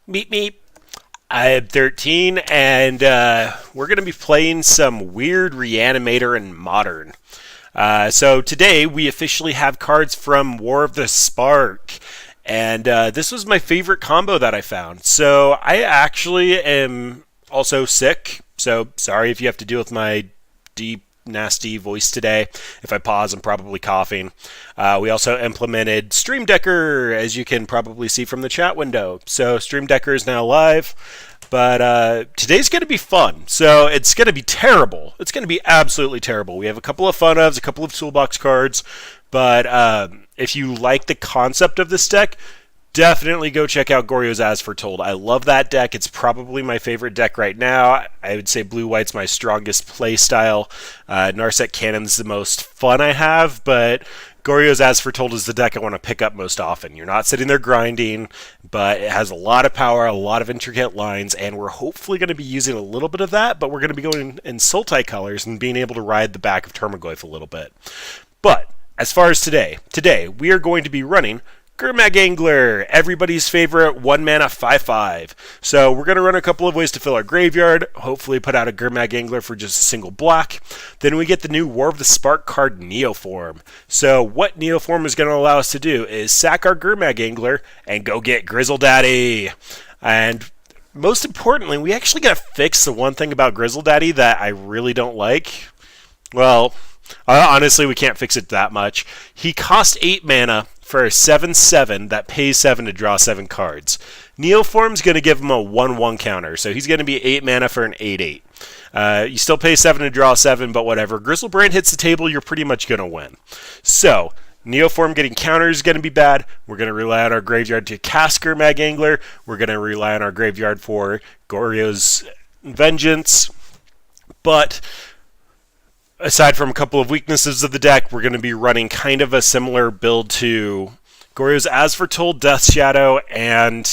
Meep meep. I'm 13, and we're going to be playing some weird Reanimator in Modern. So today we officially have cards from War of the Spark, and this was my favorite combo that I found. So I actually am also sick, so sorry if you have to deal with my deep nasty voice today. If I pause, I'm probably coughing. We also implemented Stream Decker, as you can probably see from the chat window. So Stream Decker is now live, but today's going to be fun. So it's going to be terrible. It's going to be absolutely terrible. We have a couple of fun ofs, a couple of toolbox cards, but if you like the concept of this deck, definitely go check out Goryo's As Foretold. I love that deck. It's probably my favorite deck right now. I would say blue-white's my strongest play style. Narset Cannon's the most fun I have, but Goryo's As Foretold is the deck I want to pick up most often. You're not sitting there grinding, but it has a lot of power, a lot of intricate lines, and we're hopefully going to be using a little bit of that, but we're going to be going in Sultai colors and being able to ride the back of Termagoyf a little bit. But as far as today we are going to be running Gurmag Angler, everybody's favorite 1-mana 5/5. So we're going to run a couple of ways to fill our graveyard, hopefully put out a Gurmag Angler for just a single black. Then we get the new War of the Spark card, Neoform. So what Neoform is going to allow us to do is sack our Gurmag Angler and go get GriselDaddy. And most importantly, we actually got to fix the one thing about GriselDaddy that I really don't like. Well, honestly, we can't fix it that much. He cost 8 mana for a 7/7 that pays 7 to draw 7 cards. Neoform's going to give him a 1/1 counter, so he's going to be 8 mana for an 8/8. You still pay 7 to draw 7, but whatever. Griselbrand hits the table, you're pretty much going to win. So, Neoform getting counters is going to be bad. We're going to rely on our graveyard to cast Gurmag Angler. We're going to rely on our graveyard for Goryo's Vengeance. But aside from a couple of weaknesses of the deck, we're going to be running kind of a similar build to Goryo's As Foretold, Death Shadow, and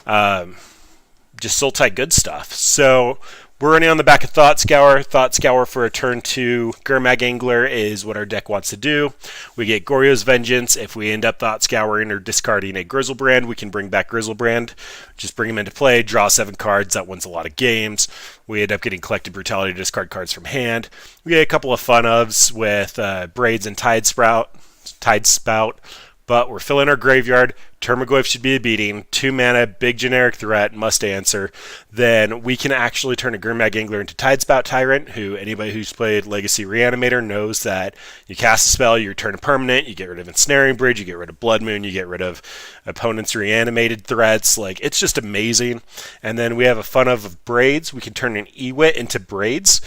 just Sultai good stuff. So we're running on the back of Thought Scour. Thought Scour for a turn 2 Gurmag Angler is what our deck wants to do. We get Goryo's Vengeance. If we end up Thought Scouring or discarding a Griselbrand, we can bring back Griselbrand. Just bring him into play, draw 7 cards. That wins a lot of games. We end up getting Collected Brutality to discard cards from hand. We get a couple of fun ofs with Braids and Tide Spout. But we're filling our graveyard. Termagoyf should be a beating. 2 mana, big generic threat, must answer. Then we can actually turn a Gurmag Angler into Tidespout Tyrant, who anybody who's played Legacy Reanimator knows that you cast a spell, you return a permanent, you get rid of Ensnaring Bridge, you get rid of Blood Moon, you get rid of opponents' reanimated threats. Like, it's just amazing. And then we have a fun of Braids. We can turn an Ewit into Braids,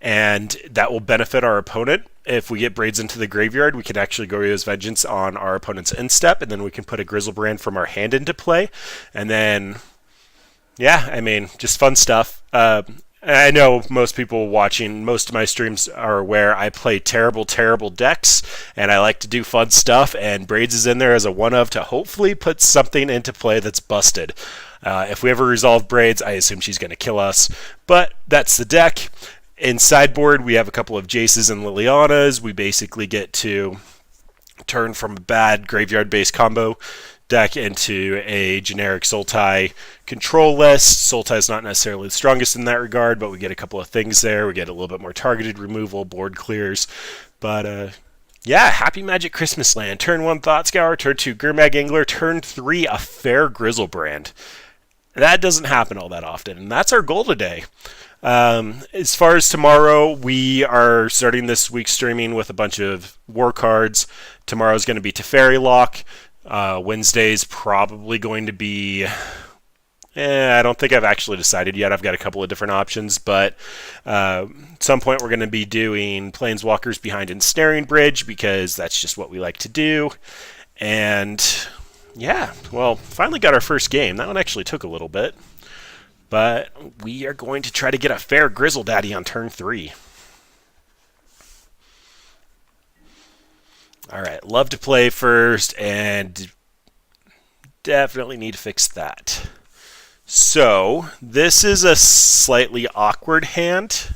and that will benefit our opponent. If we get Braids into the graveyard, we can actually Goryo's Vengeance on our opponent's instep, and then we can put a Griselbrand from our hand into play. And then, yeah, I mean, just fun stuff. I know most people watching most of my streams are aware I play terrible decks, and I like to do fun stuff, and Braids is in there as a one-of to hopefully put something into play that's busted. If we ever resolve Braids, I assume she's going to kill us, but that's the deck. In sideboard, we have a couple of Jaces and Lilianas. We basically get to turn from a bad graveyard-based combo deck into a generic Sultai control list. Sultai is not necessarily the strongest in that regard, but we get a couple of things there. We get a little bit more targeted removal, board clears. But, yeah, Happy Magic Christmas Land. Turn 1, Thought Scour. Turn 2, Gurmag Angler. Turn 3, a fair Griselbrand. That doesn't happen all that often, and that's our goal today. As far as tomorrow, we are starting this week streaming with a bunch of war cards. Tomorrow's going to be Teferi Lock. Wednesday's probably going to be... I don't think I've actually decided yet. I've got a couple of different options, but at some point we're going to be doing Planeswalkers behind Ensnaring Bridge, because that's just what we like to do. And yeah, well, finally got our first game. That one actually took a little bit. But we are going to try to get a fair GriselDaddy on turn 3. Alright, love to play first, and definitely need to fix that. So, this is a slightly awkward hand.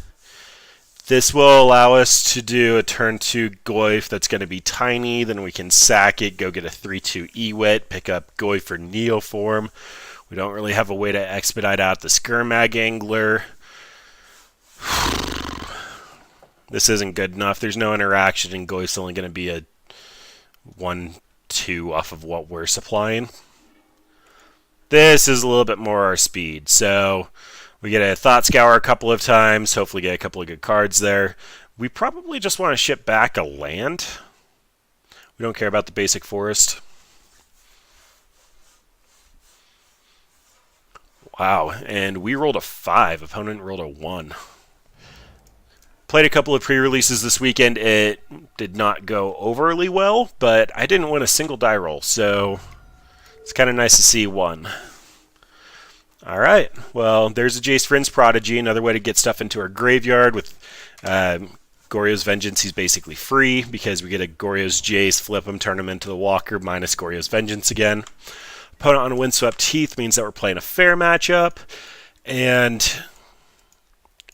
This will allow us to do a turn 2 Goyf that's going to be tiny, then we can sack it, go get a 3/2 Ewit, pick up Goyf for Neoform. We don't really have a way to expedite out the Gurmag angler. This isn't good enough. There's no interaction, and Goy's only going to be a 1-2 off of what we're supplying. This is a little bit more our speed, so we get a Thought Scour a couple of times, hopefully get a couple of good cards there. We probably just want to ship back a land. We don't care about the basic forest. Wow, and we rolled a 5. Opponent rolled a 1. Played a couple of pre-releases this weekend. It did not go overly well, but I didn't win a single die roll, so it's kind of nice to see one. All right, well, there's a Jace Vryn's Prodigy, another way to get stuff into our graveyard. With Goryo's Vengeance, he's basically free because we get a Goryo's Jace, flip him, turn him into the Walker, minus Goryo's Vengeance again. Opponent on Windswept Heath means that we're playing a fair matchup, and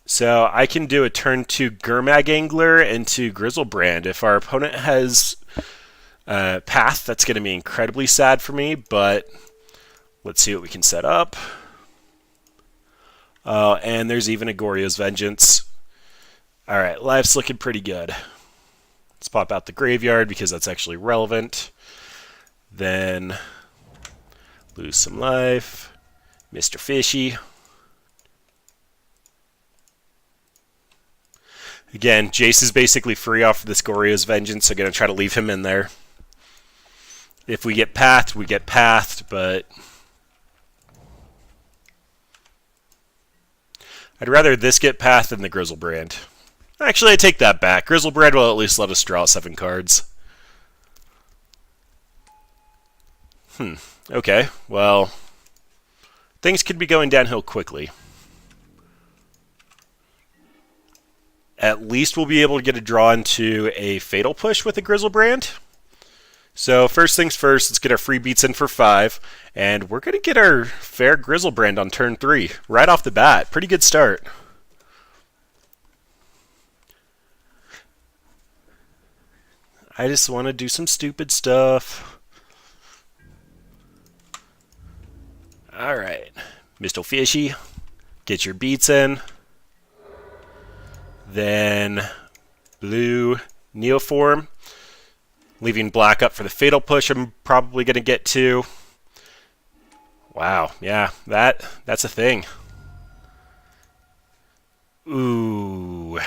so I can do a turn 2 Gurmag Angler into Griselbrand. If our opponent has Path, that's going to be incredibly sad for me, but let's see what we can set up. And there's even a Goryo's Vengeance. Alright, life's looking pretty good. Let's pop out the graveyard because that's actually relevant. Then lose some life. Mr. Fishy. Again, Jace is basically free off of this Goryo's Vengeance, so I'm going to try to leave him in there. If we get pathed, we get pathed, but I'd rather this get pathed than the Griselbrand. Actually, I take that back. Griselbrand will at least let us draw 7 cards. Okay, well, things could be going downhill quickly. At least we'll be able to get a draw into a Fatal Push with a Griselbrand. So first things first, let's get our free beats in for 5. And we're going to get our fair Griselbrand on turn 3. Right off the bat. Pretty good start. I just want to do some stupid stuff. Alright. Mr. Fishy, get your beats in. Then blue Neoform, leaving black up for the Fatal Push I'm probably going to get to. Wow, yeah, that's a thing. Ooh.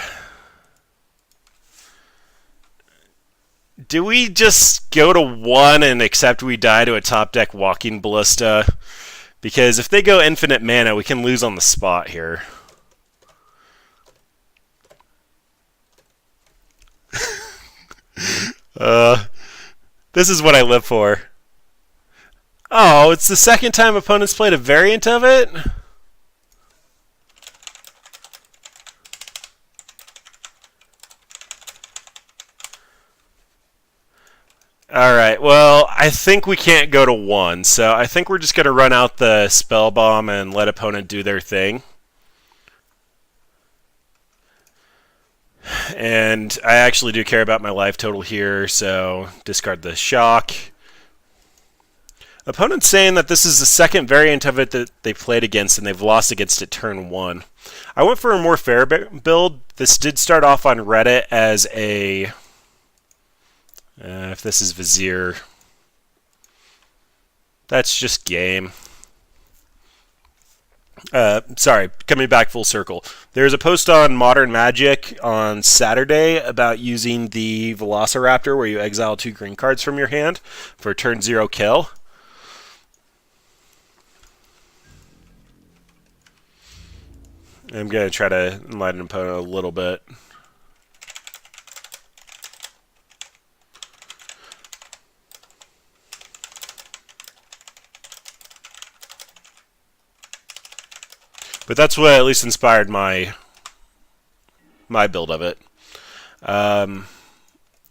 Do we just go to 1 and accept we die to a top deck Walking Ballista? Because if they go infinite mana, we can lose on the spot here. This is what I live for. Oh, it's the second time opponents played a variant of it? Alright, well, I think we can't go to 1, so I think we're just going to run out the Spell Bomb and let opponent do their thing. And I actually do care about my life total here, so discard the Shock. Opponent's saying that this is the second variant of it that they played against, and they've lost against it turn 1. I went for a more fair build. This did start off on Reddit as a... if this is Vizier, that's just game. Sorry, coming back full circle. There's a post on Modern Magic on Saturday about using the Velociraptor, where you exile 2 green cards from your hand for turn 0 kill. I'm going to try to enlighten opponent a little bit. But that's what at least inspired my build of it.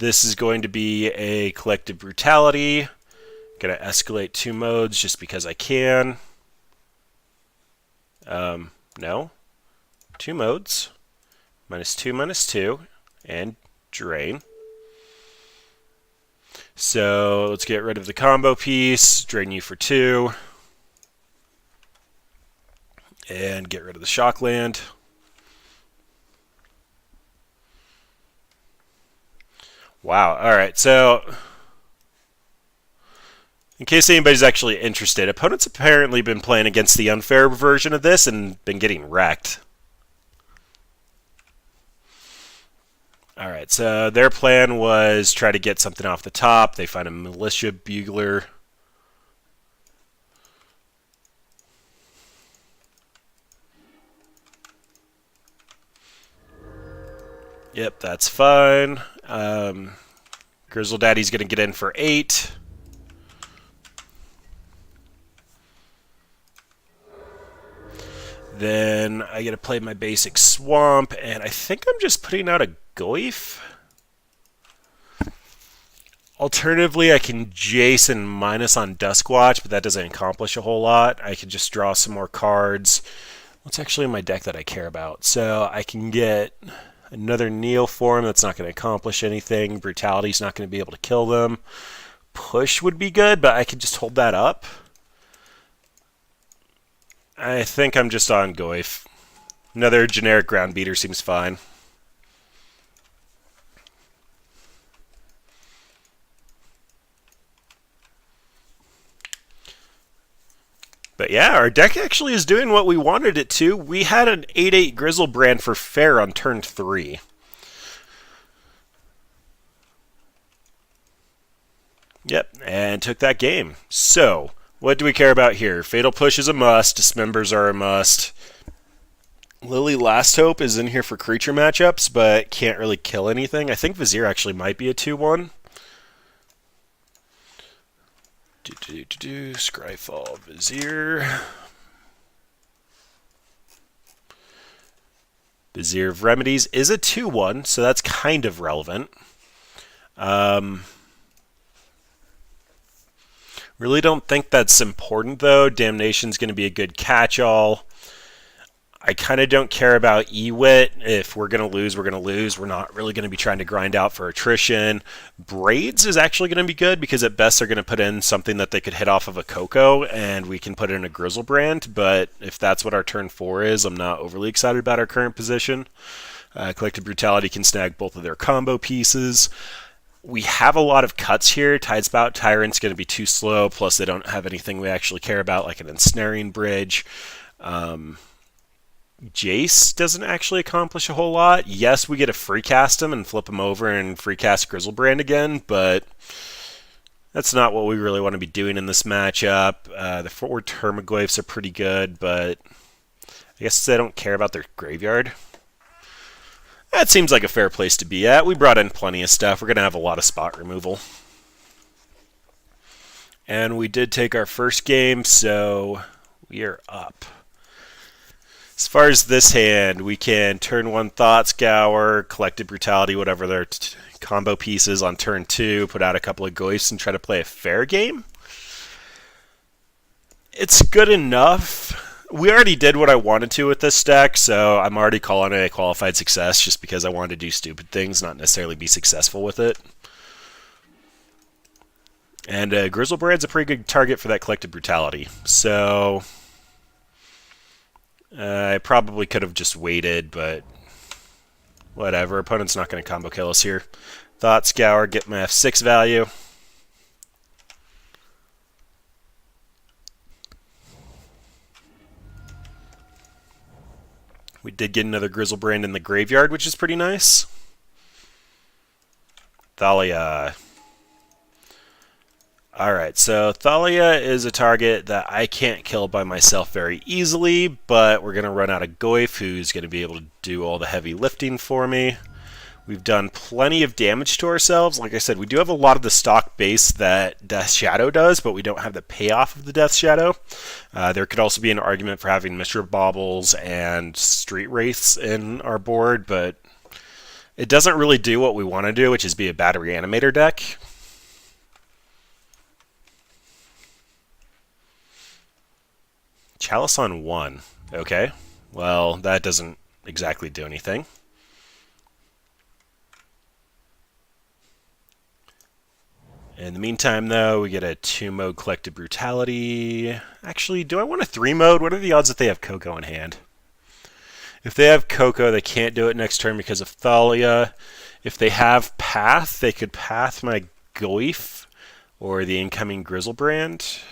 This is going to be a Collective Brutality. Going to escalate 2 modes just because I can. No. 2 modes. -2, -2. And drain. So let's get rid of the combo piece. Drain you for 2. And get rid of the Shockland. Wow, alright, so in case anybody's actually interested, opponents apparently been playing against the unfair version of this and been getting wrecked. Alright, so their plan was try to get something off the top. They find a militia bugler. Yep, that's fine. GriselDaddy's going to get in for 8. Then I get to play my basic swamp, and I think I'm just putting out a Goif. Alternatively, I can Jason minus on Duskwatch, but that doesn't accomplish a whole lot. I can just draw some more cards. What's actually in my deck that I care about? So I can get another Neoform that's not going to accomplish anything. Brutality's not going to be able to kill them. Push would be good, but I could just hold that up. I think I'm just on Goif. Another generic ground beater seems fine. But yeah, our deck actually is doing what we wanted it to. We had an 8/8 Griselbrand for fair on turn 3. Yep, and took that game. So, what do we care about here? Fatal Push is a must. Dismembers are a must. Lily Last Hope is in here for creature matchups, but can't really kill anything. I think Vizier actually might be a 2/1. Scryfall, Vizier. Vizier of Remedies is a 2/1, so that's kind of relevant. Really don't think that's important, though. Damnation's going to be a good catch-all. I kind of don't care about Ewit. If we're going to lose, we're going to lose. We're not really going to be trying to grind out for attrition. Braids is actually going to be good because at best they're going to put in something that they could hit off of a Coco, and we can put in a Griselbrand. But if that's what our turn 4 is, I'm not overly excited about our current position. Collective Brutality can snag both of their combo pieces. We have a lot of cuts here. Tidespout Tyrant's going to be too slow, plus they don't have anything we actually care about, like an Ensnaring Bridge. Jace doesn't actually accomplish a whole lot. Yes, we get to free cast him and flip him over and free cast Griselbrand again, but that's not what we really want to be doing in this matchup. The 4 Termaglyphs are pretty good, but I guess they don't care about their graveyard. That seems like a fair place to be at. We brought in plenty of stuff. We're going to have a lot of spot removal. And we did take our first game, so we are up. As far as this hand, we can turn 1 Thought Scour, Collective Brutality, whatever their combo pieces on turn 2, put out a couple of Goifs and try to play a fair game. It's good enough. We already did what I wanted to with this deck, so I'm already calling it a qualified success just because I wanted to do stupid things, not necessarily be successful with it. And Griselbrand's a pretty good target for that Collective Brutality, so I probably could have just waited, but whatever. Opponent's not going to combo kill us here. Thought Scour, get my F6 value. We did get another Griselbrand in the graveyard, which is pretty nice. Thalia. Alright, so Thalia is a target that I can't kill by myself very easily, but we're going to run out of Goif, who's going to be able to do all the heavy lifting for me. We've done plenty of damage to ourselves. Like I said, we do have a lot of the stock base that Death Shadow does, but we don't have the payoff of the Death Shadow. There could also be an argument for having Mishra Baubles and Street Wraiths in our board, but it doesn't really do what we want to do, which is be a Battery Animator deck. Chalice on 1. Okay. Well, that doesn't exactly do anything. In the meantime, though, we get a 2-mode Collective Brutality. Actually, do I want a 3-mode? What are the odds that they have Coco in hand? If they have Coco, they can't do it next turn because of Thalia. If they have Path, they could Path my Goif or the incoming Griselbrand.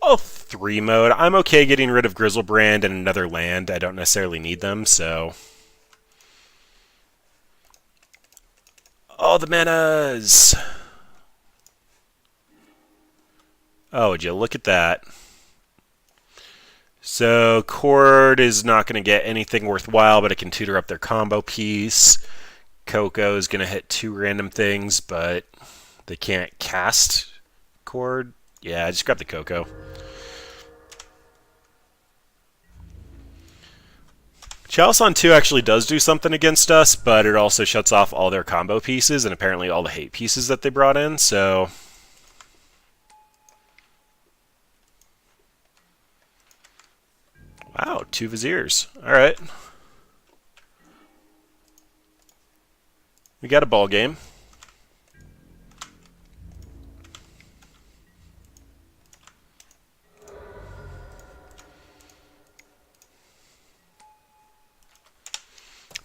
Oh, 3-mode. I'm okay getting rid of Griselbrand and another land. I don't necessarily need them, so... Oh, the manas! Oh, would you look at that. So, Cord is not going to get anything worthwhile, but it can tutor up their combo piece. Coco is going to hit 2 random things, but they can't cast Cord. Yeah, I just grab the Coco. Chalice on 2 actually does do something against us, but it also shuts off all their combo pieces and apparently all the hate pieces that they brought in, so... Wow, 2 Viziers. Alright. We got a ball game.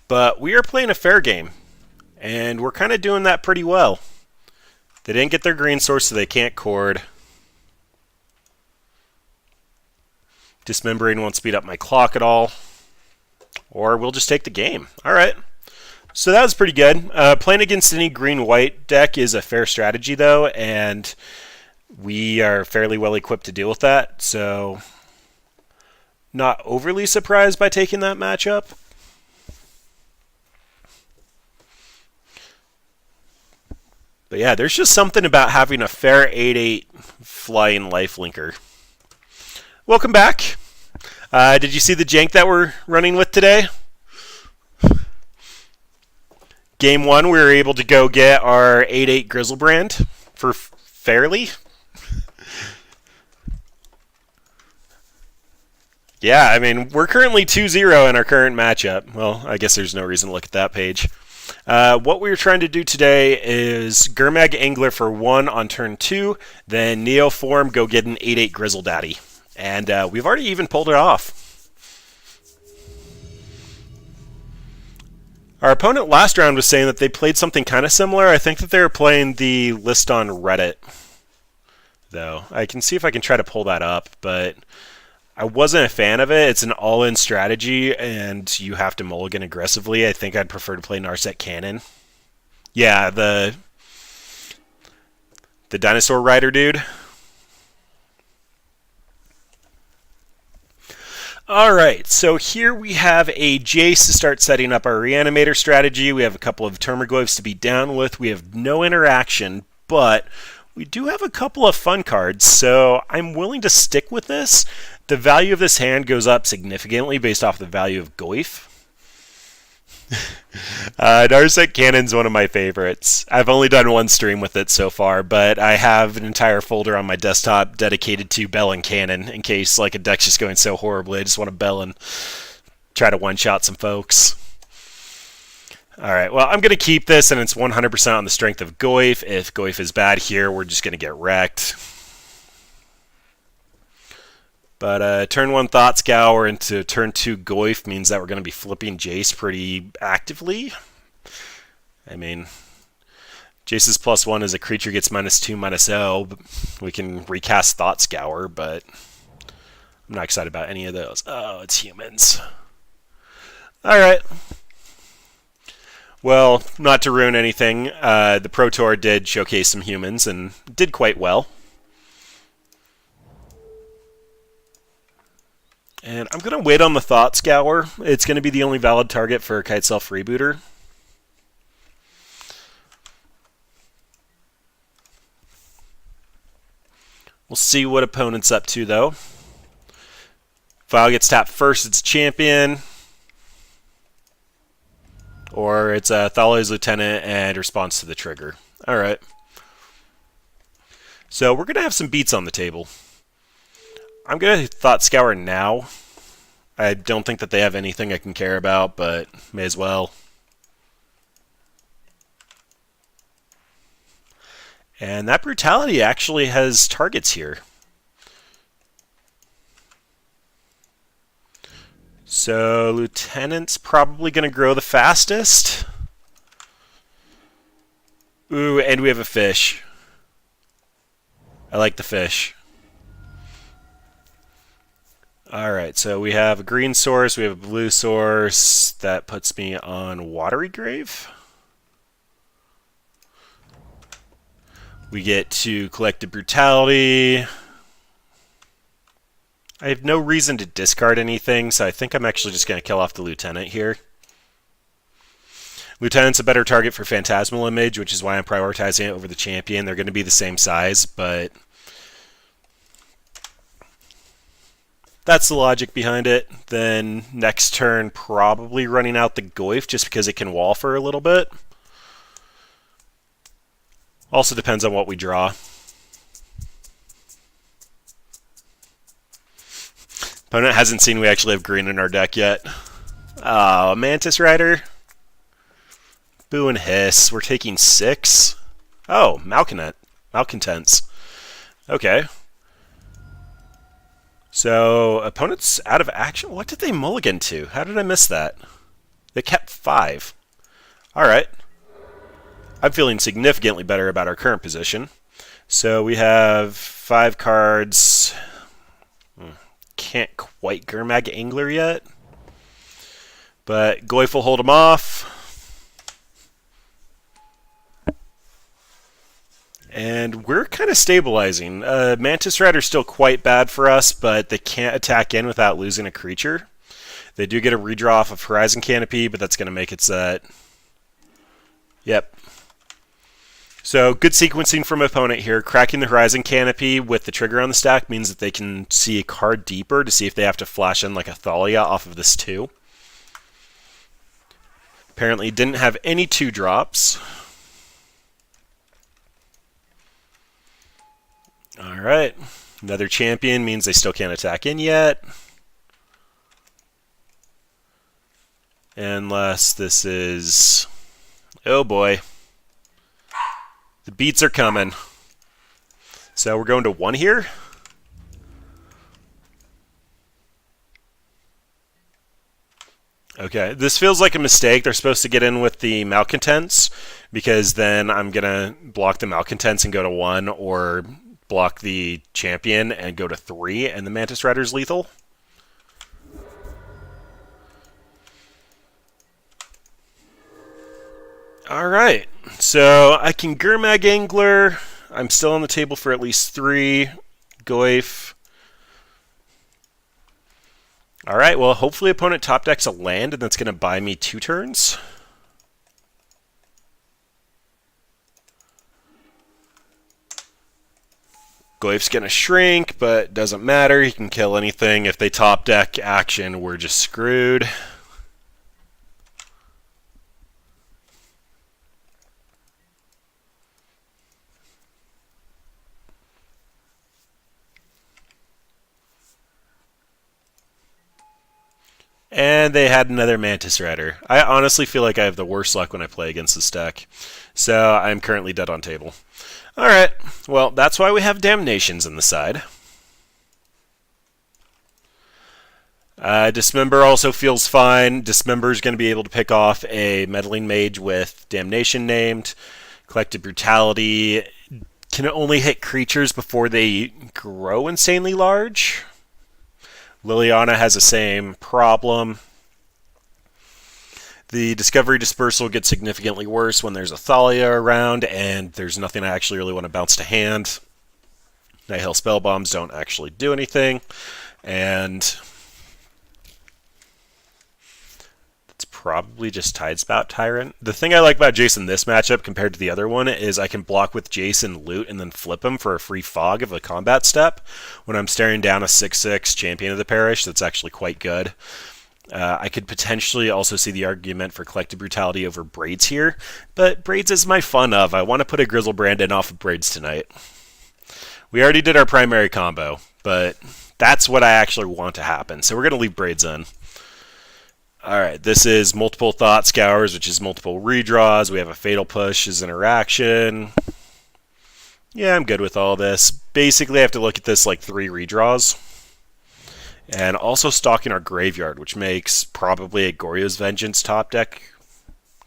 But we are playing a fair game, and we're kind of doing that pretty well. They didn't get their green source, so they can't Cord. Dismembering won't speed up my clock at all. Or we'll just take the game. Alright. So that was pretty good. Playing against any green-white deck is a fair strategy, though, and we are fairly well equipped to deal with that, so not overly surprised by taking that matchup. But yeah, there's just something about having a fair 8/8 flying lifelinker. Welcome back. Did you see the jank that we're running with today? Game 1, we were able to go get our 8/8 Griselbrand for fairly. Yeah, I mean, we're currently 2-0 in our current matchup. Well, I guess there's no reason to look at that page. What we were trying to do today is Gurmag Angler for 1 on turn 2, then Neoform, go get an 8/8 GriselDaddy. And we've already even pulled it off. Our opponent last round was saying that they played something kind of similar. I think that they were playing the list on Reddit, though. I can see if I can try to pull that up, but I wasn't a fan of it. It's an all-in strategy, and you have to mulligan aggressively. I think I'd prefer to play Narset Cannon. Yeah, the dinosaur rider dude. Alright, so here we have a Jace to start setting up our Reanimator strategy. We have a couple of Termagloives to be down with. We have no interaction, but we do have a couple of fun cards, so I'm willing to stick with this. The value of this hand goes up significantly based off the value of Goif. Narset Cannon's one of my favorites. I've only done one stream with it so far, but I have an entire folder on my desktop dedicated to Bell and Cannon in case like a deck's just going so horribly I just want to Bell and try to one-shot some folks. Alright, well, I'm going to keep this, and it's 100% on the strength of Goif. If Goif is bad here, we're just going to get wrecked. But turn 1 Thought Scour into turn 2 Goif means that we're going to be flipping Jace pretty actively. I mean, Jace's +1 is a creature gets -2/-0. We can recast Thought Scour, but I'm not excited about any of those. Oh, it's humans. Alright. Well, not to ruin anything, the Pro Tour did showcase some humans and did quite well. And I'm going to wait on the Thought Scour. It's going to be the only valid target for Kiteself Rebooter. We'll see what opponent's up to, though. File gets tapped first, it's champion. Or it's Thalia's Lieutenant and responds to the trigger. Alright. So we're going to have some beats on the table. I'm going to Thought Scour now. I don't think that they have anything I can care about, but may as well. And that brutality actually has targets here. So Lieutenant's probably going to grow the fastest. Ooh, and we have a fish. I like the fish. Alright, so we have a green source, we have a blue source. That puts me on Watery Grave. We get to Collective Brutality. I have no reason to discard anything, so I think I'm actually just going to kill off the Lieutenant here. Lieutenant's a better target for Phantasmal Image, which is why I'm prioritizing it over the Champion. They're going to be the same size, but that's the logic behind it. Then next turn, probably running out the Goyf just because it can wall for a little bit. Also depends on what we draw. Opponent hasn't seen we actually have green in our deck yet. Oh, Mantis Rider. Boo and hiss. We're taking 6. Oh, Malcontents. Okay. So, opponent's out of action? What did they mulligan to? How did I miss that? They kept 5. Alright. I'm feeling significantly better about our current position. So, we have 5 cards. Can't quite Gurmag Angler yet. But Goyf will hold him off. And we're kind of stabilizing. Mantis Rider's still quite bad for us, but they can't attack in without losing a creature. They do get a redraw off of Horizon Canopy, but that's going to make it set. Yep. So good sequencing from opponent here. Cracking the Horizon Canopy with the trigger on the stack means that they can see a card deeper to see if they have to flash in like a Thalia off of this 2. Apparently didn't have any 2-drops. Alright, another champion means they still can't attack in yet. Unless this is... Oh boy. The beats are coming. So we're going to 1 here. Okay, this feels like a mistake. They're supposed to get in with the Malcontents, because then I'm going to block the Malcontents and go to 1, or block the champion and go to 3, and the Mantis Rider's lethal. Alright, so I can Gurmag Angler. I'm still on the table for at least 3. Goyf. Alright, well, hopefully opponent top decks a land, and that's going to buy me 2 turns. Goyf's going to shrink, but doesn't matter. He can kill anything. If they top deck action, we're just screwed. And they had another Mantis Rider. I honestly feel like I have the worst luck when I play against this deck. So I'm currently dead on table. Alright, well, that's why we have Damnations in the side. Dismember also feels fine. Dismember is going to be able to pick off a Meddling Mage with Damnation named. Collective Brutality can only hit creatures before they grow insanely large. Liliana has the same problem. The Discovery Dispersal gets significantly worse when there's a Thalia around, and there's nothing I actually really want to bounce to hand. Nighthail Spellbombs don't actually do anything, and it's probably just Tidespout Tyrant. The thing I like about Jason this matchup compared to the other one is I can block with Jason, loot, and then flip him for a free fog of a combat step. When I'm staring down a 6/6 Champion of the Parish, that's actually quite good. I could potentially also see the argument for Collective Brutality over Braids here, but Braids is my fun of. I want to put a Griselbrand in off of Braids tonight. We already did our primary combo, but that's what I actually want to happen, so we're going to leave Braids in. Alright, this is multiple Thought Scours, which is multiple redraws. We have a Fatal Push as interaction. Yeah, I'm good with all this. Basically, I have to look at this like 3 redraws. And also stocking our graveyard, which makes probably a Goryo's Vengeance top deck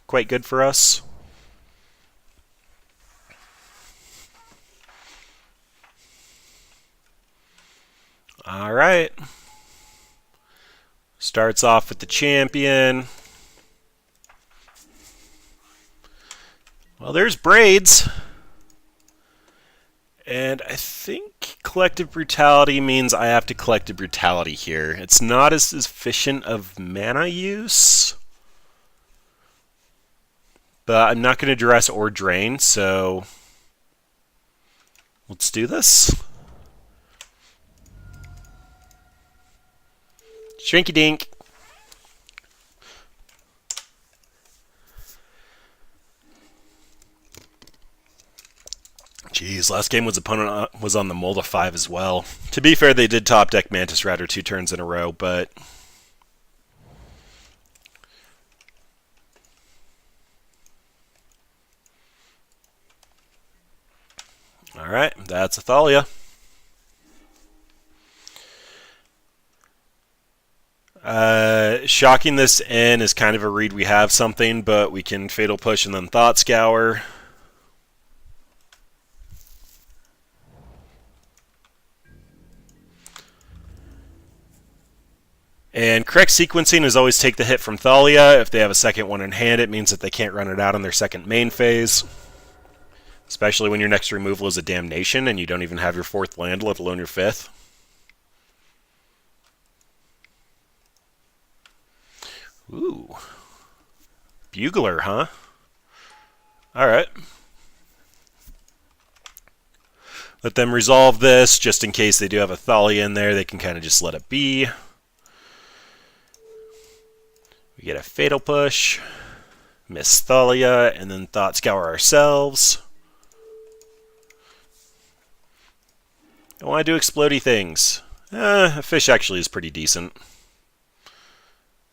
quite good for us. Alright. Starts off with the champion. Well, there's Braids. And I think Collective Brutality means I have to Collective Brutality here. It's not as efficient of mana use. But I'm not going to duress or drain, so let's do this. Shrinky dink. Jeez, last game opponent was on the Molda 5 as well. To be fair, they did top deck Mantis Rider 2 turns in a row, but alright, that's Athalia. Shocking this in is kind of a read we have something, but we can Fatal Push and then Thought Scour. And correct sequencing is always take the hit from Thalia. If they have a second one in hand, it means that they can't run it out on their second main phase. Especially when your next removal is a Damnation and you don't even have your 4th land, let alone your 5th. Ooh. Bugler, huh? Alright. Let them resolve this, just in case they do have a Thalia in there, they can kind of just let it be. We get a Fatal Push, miss Thalia, and then Thought Scour ourselves. I want to do explodey things. A fish actually is pretty decent.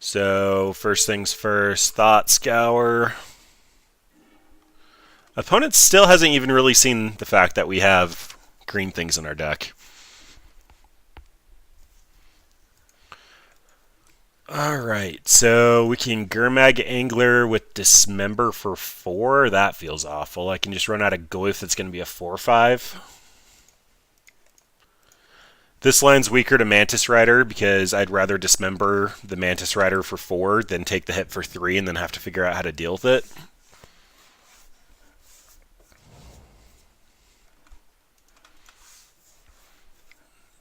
So, first things first, Thought Scour. Opponent still hasn't even really seen the fact that we have green things in our deck. Alright, so we can Gurmag Angler with Dismember for 4. That feels awful. I can just run out of Goyf that's going to be a 4/5. This line's weaker to Mantis Rider because I'd rather Dismember the Mantis Rider for 4 than take the hit for 3 and then have to figure out how to deal with it.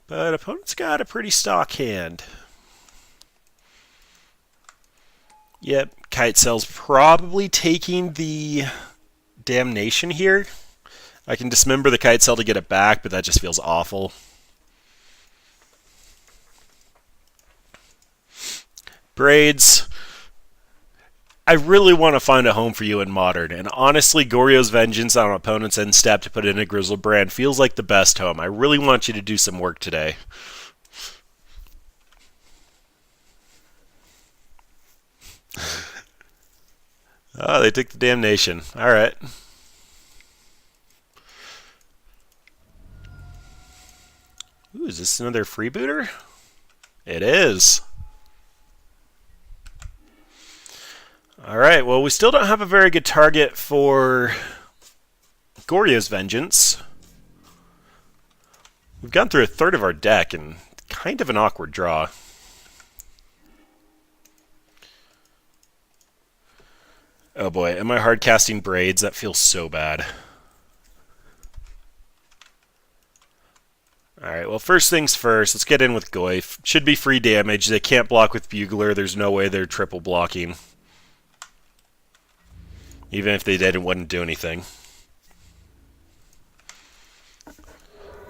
But opponent's got a pretty stock hand. Yep, Kitesail's probably taking the Damnation here. I can Dismember the Kitesail to get it back, but that just feels awful. Braids. I really want to find a home for you in Modern, and honestly, Goryo's Vengeance on opponent's end step to put in a Grisel brand feels like the best home. I really want you to do some work today. Oh, they took the Damnation. Alright. Ooh, is this another freebooter? It is. Alright, well, we still don't have a very good target for Goryo's Vengeance. We've gone through a third of our deck, and kind of an awkward draw. Oh boy, am I hard casting Braids? That feels so bad. Alright, well, first things first, let's get in with Goyf. Should be free damage. They can't block with Bugler. There's no way they're triple blocking. Even if they did, it wouldn't do anything.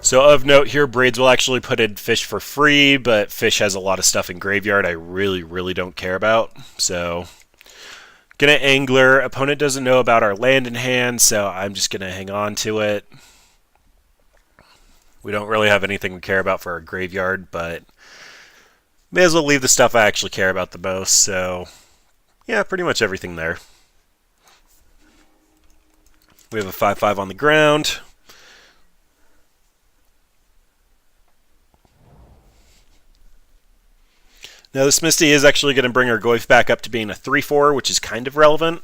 So of note here, Braids will actually put in Fish for free, but Fish has a lot of stuff in Graveyard I really don't care about. So, gonna Angler. Opponent doesn't know about our land in hand, so I'm just gonna hang on to it. We don't really have anything we care about for our Graveyard, but may as well leave the stuff I actually care about the most. So, yeah, pretty much everything there. We have a 5/5 on the ground. Now this Misty is actually going to bring our Goyf back up to being a 3/4, which is kind of relevant.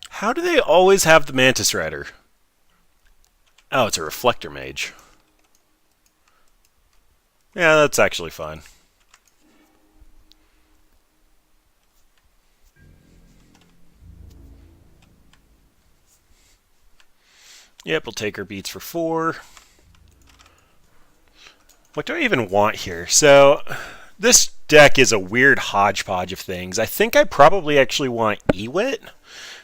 How do they always have the Mantis Rider? Oh, it's a Reflector Mage. Yeah, that's actually fine. Yep, we'll take our beats for 4. What do I even want here? So, this deck is a weird hodgepodge of things. I think I probably actually want Ewit,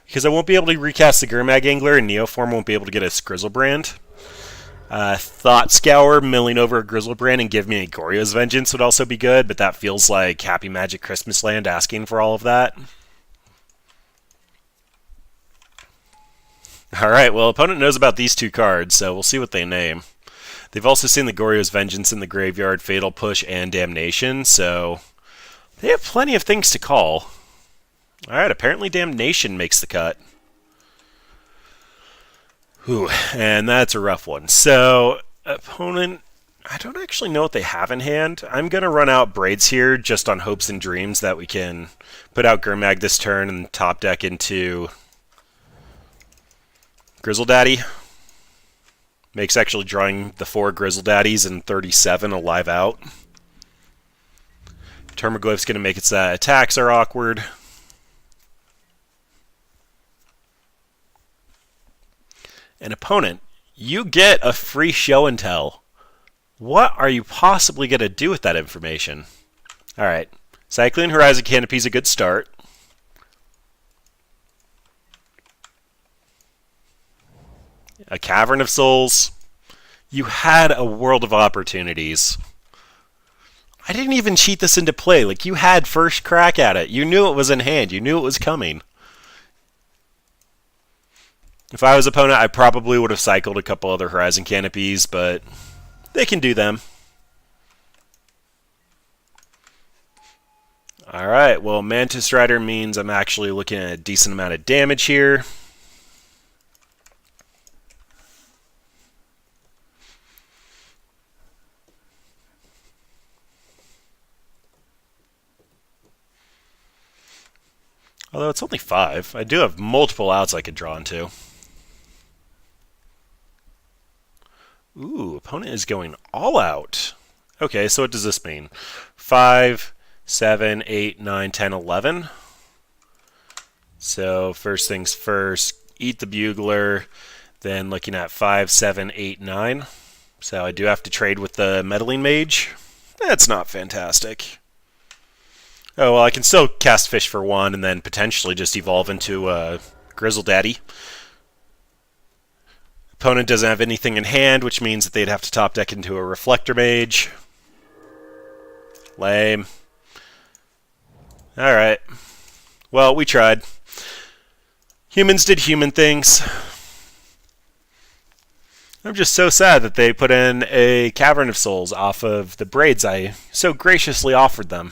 because I won't be able to recast the Gurmag Angler, and Neoform won't be able to get a Griselbrand. Thought Scour milling over a Griselbrand and give me a Goryo's Vengeance would also be good, but that feels like Happy Magic Christmas Land asking for all of that. Alright, well, opponent knows about these 2 cards, so we'll see what they name. They've also seen the Goryo's Vengeance in the graveyard, Fatal Push, and Damnation, so they have plenty of things to call. Alright, apparently Damnation makes the cut. Whew, and that's a rough one. So, opponent, I don't actually know what they have in hand. I'm going to run out Braids here just on hopes and dreams that we can put out Gurmag this turn and top deck into GriselDaddy. Makes actually drawing the 4 GriselDaddies and 37 a live out. Termaglyph's going to make it so that attacks are awkward. An opponent, you get a free show and tell. What are you possibly going to do with that information? Alright, Cycling Horizon Canopy is a good start. A Cavern of Souls. You had a world of opportunities. I didn't even cheat this into play. Like, you had first crack at it. You knew it was in hand. You knew it was coming. If I was opponent, I probably would have cycled a couple other Horizon Canopies, but they can do them. Alright, well, Mantis Rider means I'm actually looking at a decent amount of damage here. Although it's only 5. I do have multiple outs I could draw into. Ooh, opponent is going all out. Okay, so what does this mean? 5, 7, 8, 9, 10, 11. So first things first, eat the Bugler, then looking at 5, 7, 8, 9. So I do have to trade with the Meddling Mage. That's not fantastic. Oh, well, I can still cast Fish for 1 and then potentially just evolve into GriselDaddy. Opponent doesn't have anything in hand, which means that they'd have to top deck into a Reflector Mage. Lame. Alright. Well, we tried. Humans did human things. I'm just so sad that they put in a Cavern of Souls off of the Braids I so graciously offered them.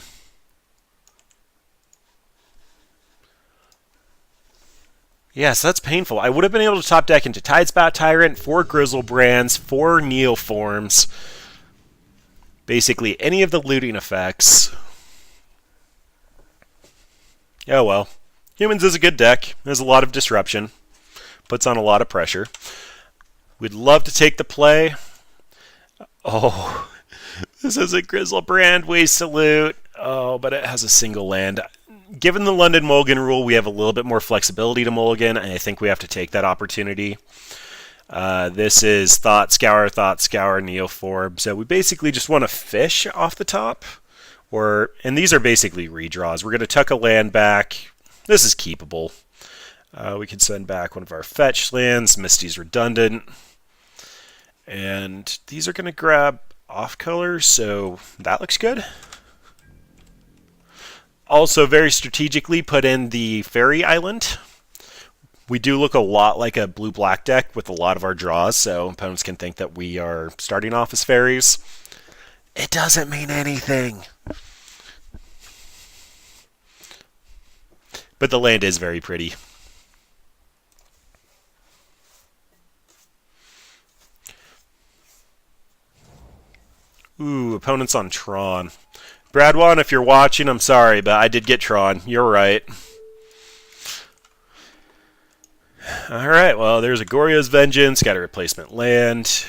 Yes, that's painful. I would have been able to top deck into Tidespout Tyrant, 4 Griselbrands, 4 Neoforms. Basically any of the looting effects. Oh well. Humans is a good deck. There's a lot of disruption. Puts on a lot of pressure. We'd love to take the play. Oh, this is a Griselbrand, waste to loot. Oh, but it has a single land. Given the London Mulligan rule, we have a little bit more flexibility to mulligan, and I think we have to take that opportunity. This is Thought Scour, Neoform. So we basically just want to fish off the top. And these are basically redraws. We're going to tuck a land back. This is keepable. We can send back one of our fetch lands. Misty's redundant. And these are going to grab off colors, so that looks good. Also, very strategically put in the Fairy Island. We do look a lot like a blue-black deck with a lot of our draws, so opponents can think that we are starting off as fairies. It doesn't mean anything. But the land is very pretty. Ooh, opponent's on Tron. Bradwan, if you're watching, I'm sorry, but I did get Tron. You're right. Alright, well, there's a Goryo's Vengeance. Got a replacement land.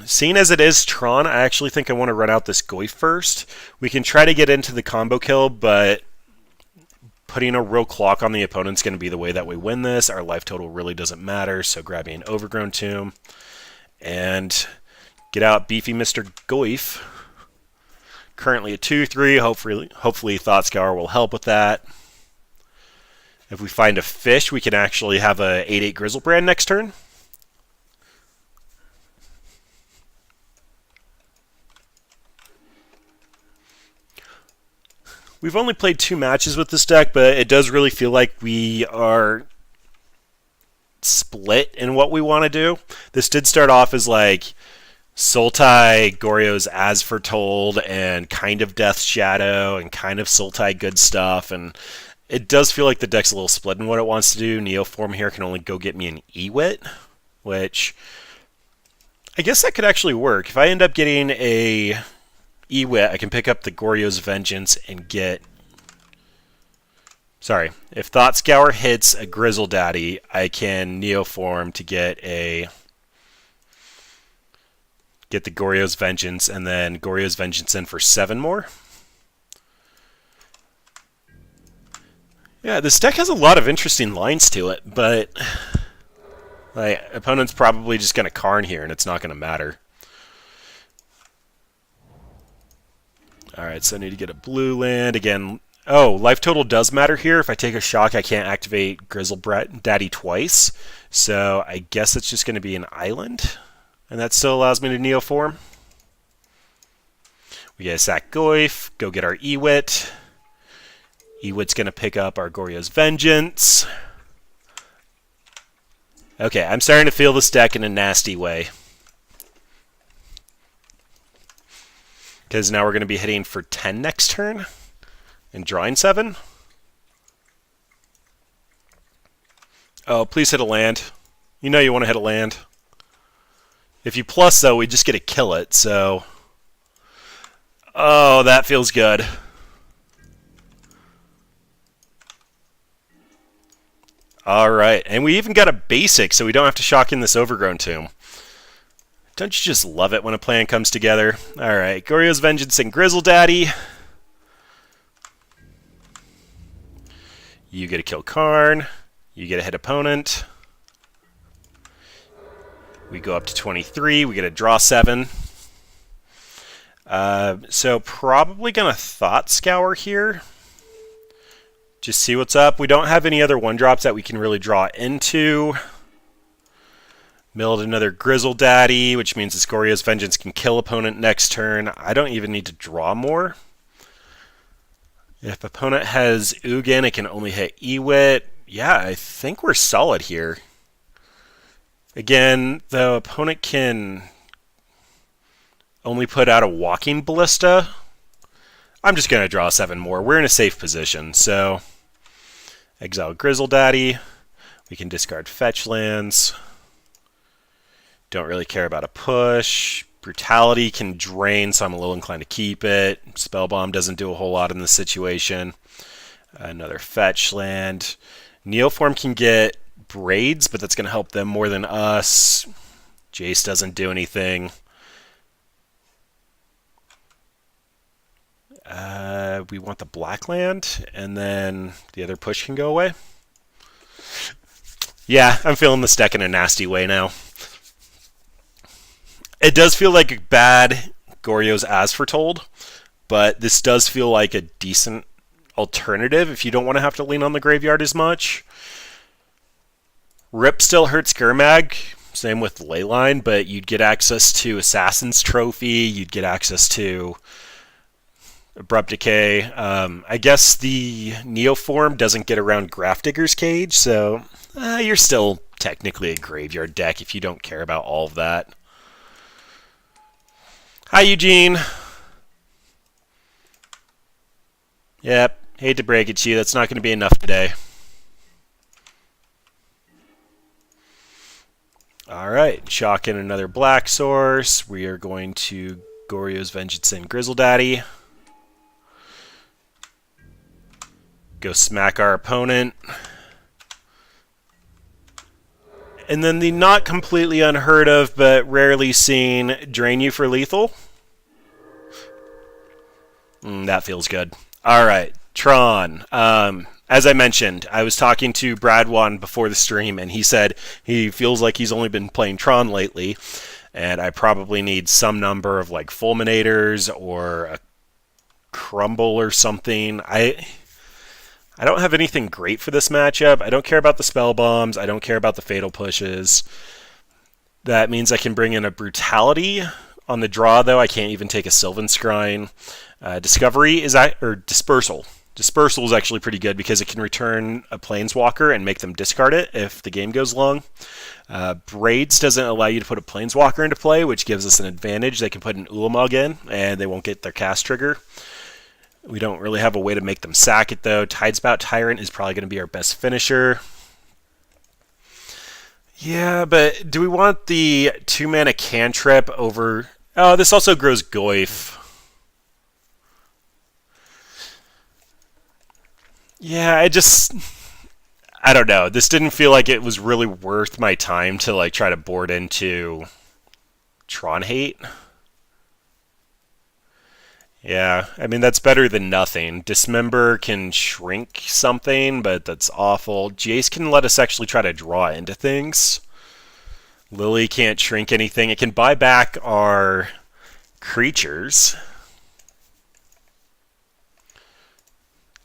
Seeing as it is Tron, I actually think I want to run out this Goyf first. We can try to get into the combo kill, but putting a real clock on the opponent's going to be the way that we win this. Our life total really doesn't matter, so grabbing an Overgrown Tomb. And get out beefy Mr. Goyf. Currently at 2-3. Hopefully Thought Scour will help with that. If we find a fish, we can actually have a 8-8 Griselbrand next turn. We've only played 2 matches with this deck, but it does really feel like we are split in what we want to do. This did start off as like Sultai, Goryo's As Foretold, and kind of Death's Shadow, and kind of Sultai good stuff, and it does feel like the deck's a little split in what it wants to do. Neoform here can only go get me an Ewit, which I guess that could actually work. If I end up getting a Ewit, I can pick up the Goryo's Vengeance and get... Sorry, if Thought Scour hits a GriselDaddy, I can Neoform to get the Goryo's Vengeance, and then Goryo's Vengeance in for 7 more. Yeah, this deck has a lot of interesting lines to it, but my opponent's probably just going to Karn here, and it's not going to matter. Alright, so I need to get a blue land. Again, oh, life total does matter here. If I take a shock, I can't activate GriselDaddy twice. So I guess it's just going to be an island. And that still allows me to Neoform. We get a sack Goyf, go get our Ewit. Ewit's going to pick up our Goryo's Vengeance. Okay, I'm starting to feel this deck in a nasty way. Because now we're going to be hitting for 10 next turn. And drawing 7. Oh, please hit a land. You know you want to hit a land. If you plus, though, we just get to kill it, so... Oh, that feels good. Alright, and we even got a basic, so we don't have to shock in this Overgrown Tomb. Don't you just love it when a plan comes together? Alright, Goryo's Vengeance and GriselDaddy. You get to kill Karn. You get to hit opponent. We go up to 23. We get to draw 7. So probably going to Thought Scour here. Just see what's up. We don't have any other 1-drops that we can really draw into. Milled another GriselDaddy, which means this Goryo's Vengeance can kill opponent next turn. I don't even need to draw more. If opponent has Ugin, it can only hit Ewit. Yeah, I think we're solid here. Again, the opponent can only put out a Walking Ballista. I'm just going to draw 7 more. We're in a safe position, so... Exile GriselDaddy. We can discard fetch lands. Don't really care about a push. Brutality can drain, so I'm a little inclined to keep it. Spellbomb doesn't do a whole lot in this situation. Another fetch land. Neoform can get Braids, but that's going to help them more than us. Jace doesn't do anything. We want the black land, and then the other push can go away. Yeah, I'm feeling this deck in a nasty way now. It does feel like a bad Goryo's As Foretold, but this does feel like a decent alternative if you don't want to have to lean on the graveyard as much. Rip still hurts Gurmag, same with Leyline, but you'd get access to Assassin's Trophy, you'd get access to Abrupt Decay. I guess the Neoform doesn't get around Grafdigger's Cage, so you're still technically a graveyard deck if you don't care about all of that. Hi, Eugene. Yep, hate to break it to you, that's not going to be enough today. Alright, shock in another black source. We are going to Goryo's Vengeance in GriselDaddy. Go smack our opponent. And then the not completely unheard of but rarely seen drain you for lethal. That feels good. All right, Tron. As I mentioned, I was talking to Brad Wan before the stream, and he said he feels like he's only been playing Tron lately, and I probably need some number of like fulminators or a crumble or something. I don't have anything great for this matchup. I don't care about the spell bombs. I don't care about the fatal pushes. That means I can bring in a brutality on the draw, though. I can't even take a Sylvan Scrying. Discovery is dispersal. Dispersal is actually pretty good because it can return a Planeswalker and make them discard it if the game goes long. Braids doesn't allow you to put a Planeswalker into play, which gives us an advantage. They can put an Ulamog in, and they won't get their cast trigger. We don't really have a way to make them sack it, though. Tidespout Tyrant is probably going to be our best finisher. Yeah, but do we want the 2-mana cantrip over... Oh, this also grows Goyf. Yeah, I don't know. This didn't feel like it was really worth my time to like try to board into Tron Hate. Yeah, I mean, that's better than nothing. Dismember can shrink something, but that's awful. Jace can let us actually try to draw into things. Lily can't shrink anything. It can buy back our creatures.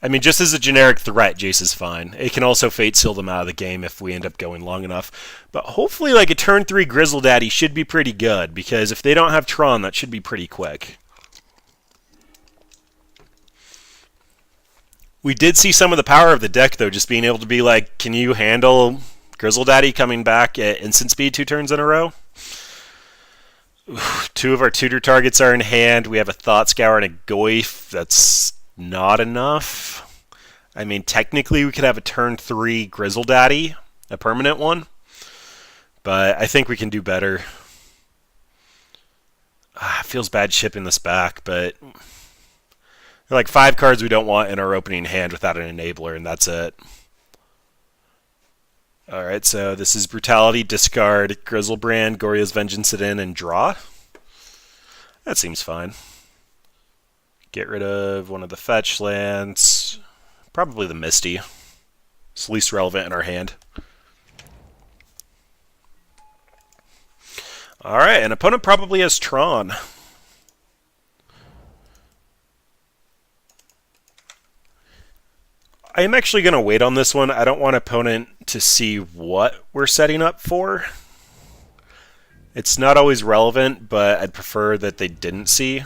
I mean, just as a generic threat, Jace is fine. It can also Fate Seal them out of the game if we end up going long enough. But hopefully, like, a turn 3 GriselDaddy should be pretty good, because if they don't have Tron, that should be pretty quick. We did see some of the power of the deck, though, just being able to be like, can you handle GriselDaddy coming back at instant speed 2 turns in a row? Ooh, 2 of our tutor targets are in hand. We have a Thought Scour and a Goyf. That's not enough. I mean, technically, we could have a turn 3 GriselDaddy, a permanent one. But I think we can do better. It feels bad shipping this back, but... There are like 5 cards we don't want in our opening hand without an enabler, and that's it. Alright, so this is Brutality, discard, Griselbrand, Goryo's Vengeance it in, and draw. That seems fine. Get rid of one of the fetch lands. Probably the Misty. It's least relevant in our hand. Alright, an opponent probably has Tron. I am actually going to wait on this one. I don't want opponent to see what we're setting up for. It's not always relevant, but I'd prefer that they didn't see.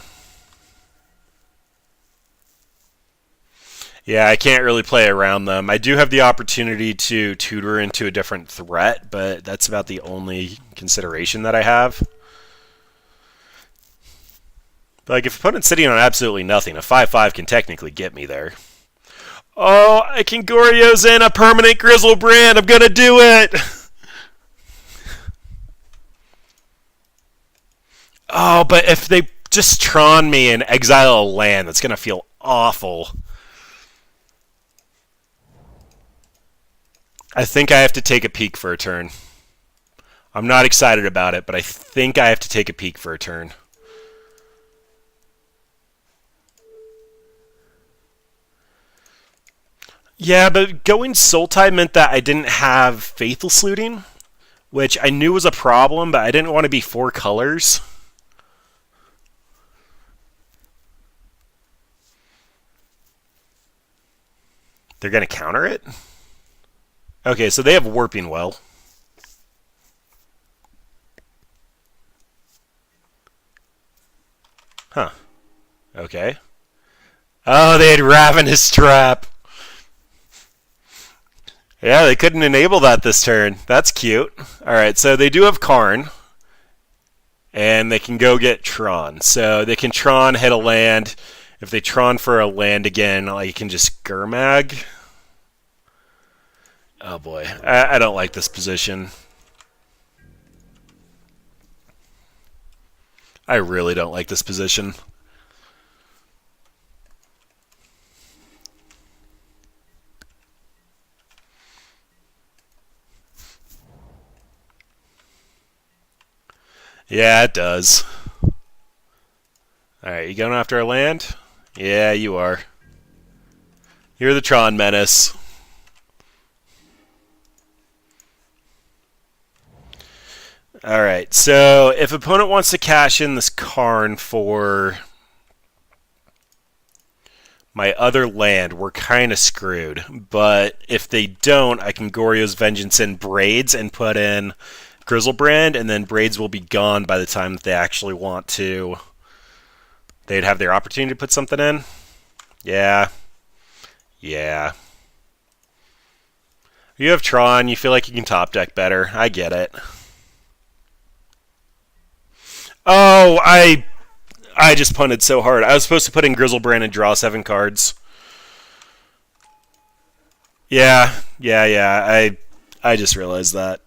Yeah, I can't really play around them. I do have the opportunity to tutor into a different threat, but that's about the only consideration that I have. But like, if opponent's sitting on absolutely nothing, a 5/5 can technically get me there. Oh, I can Goryo's in a permanent Griselbrand. I'm going to do it. Oh, but if they just Tron me and exile a land, that's going to feel awful. I think I have to take a peek for a turn. I'm not excited about it, but I think I have to take a peek for a turn. Yeah, but going Sultai meant that I didn't have Faithful Sluting, which I knew was a problem, but I didn't want to be 4 colors. They're going to counter it? Okay, so they have Warping Well. Huh. Okay. Oh, they had Ravenous Trap. Yeah, they couldn't enable that this turn. That's cute. Alright, so they do have Karn. And they can go get Tron. So they can Tron, hit a land. If they Tron for a land again, you can just Gurmag. Oh boy, I don't like this position. I really don't like this position. Yeah, it does. Alright, you going after our land? Yeah, you are. You're the Tron Menace. Alright, so if opponent wants to cash in this Karn for my other land, we're kind of screwed. But if they don't, I can Goryo's Vengeance in Braids and put in Griselbrand, and then Braids will be gone by the time that they actually want to. They'd have their opportunity to put something in. Yeah. Yeah. You have Tron, you feel like you can top deck better. I get it. Oh, I just punted so hard. I was supposed to put in Griselbrand and draw 7 cards. Yeah. I just realized that.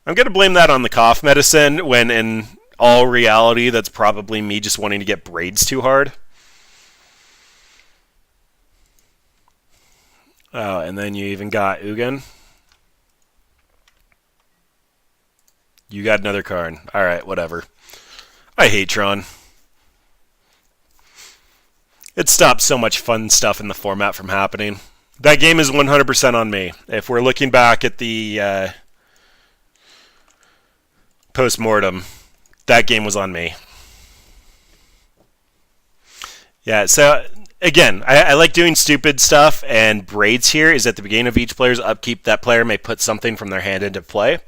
I'm going to blame that on the cough medicine when in all reality that's probably me just wanting to get Braids too hard. Oh, and then you even got Ugin. You got another card. Alright, whatever. I hate Tron. It stops so much fun stuff in the format from happening. That game is 100% on me. If we're looking back at the post-mortem, that game was on me. Yeah, so again, I like doing stupid stuff, and Braids here is at the beginning of each player's upkeep. That player may put something from their hand into play.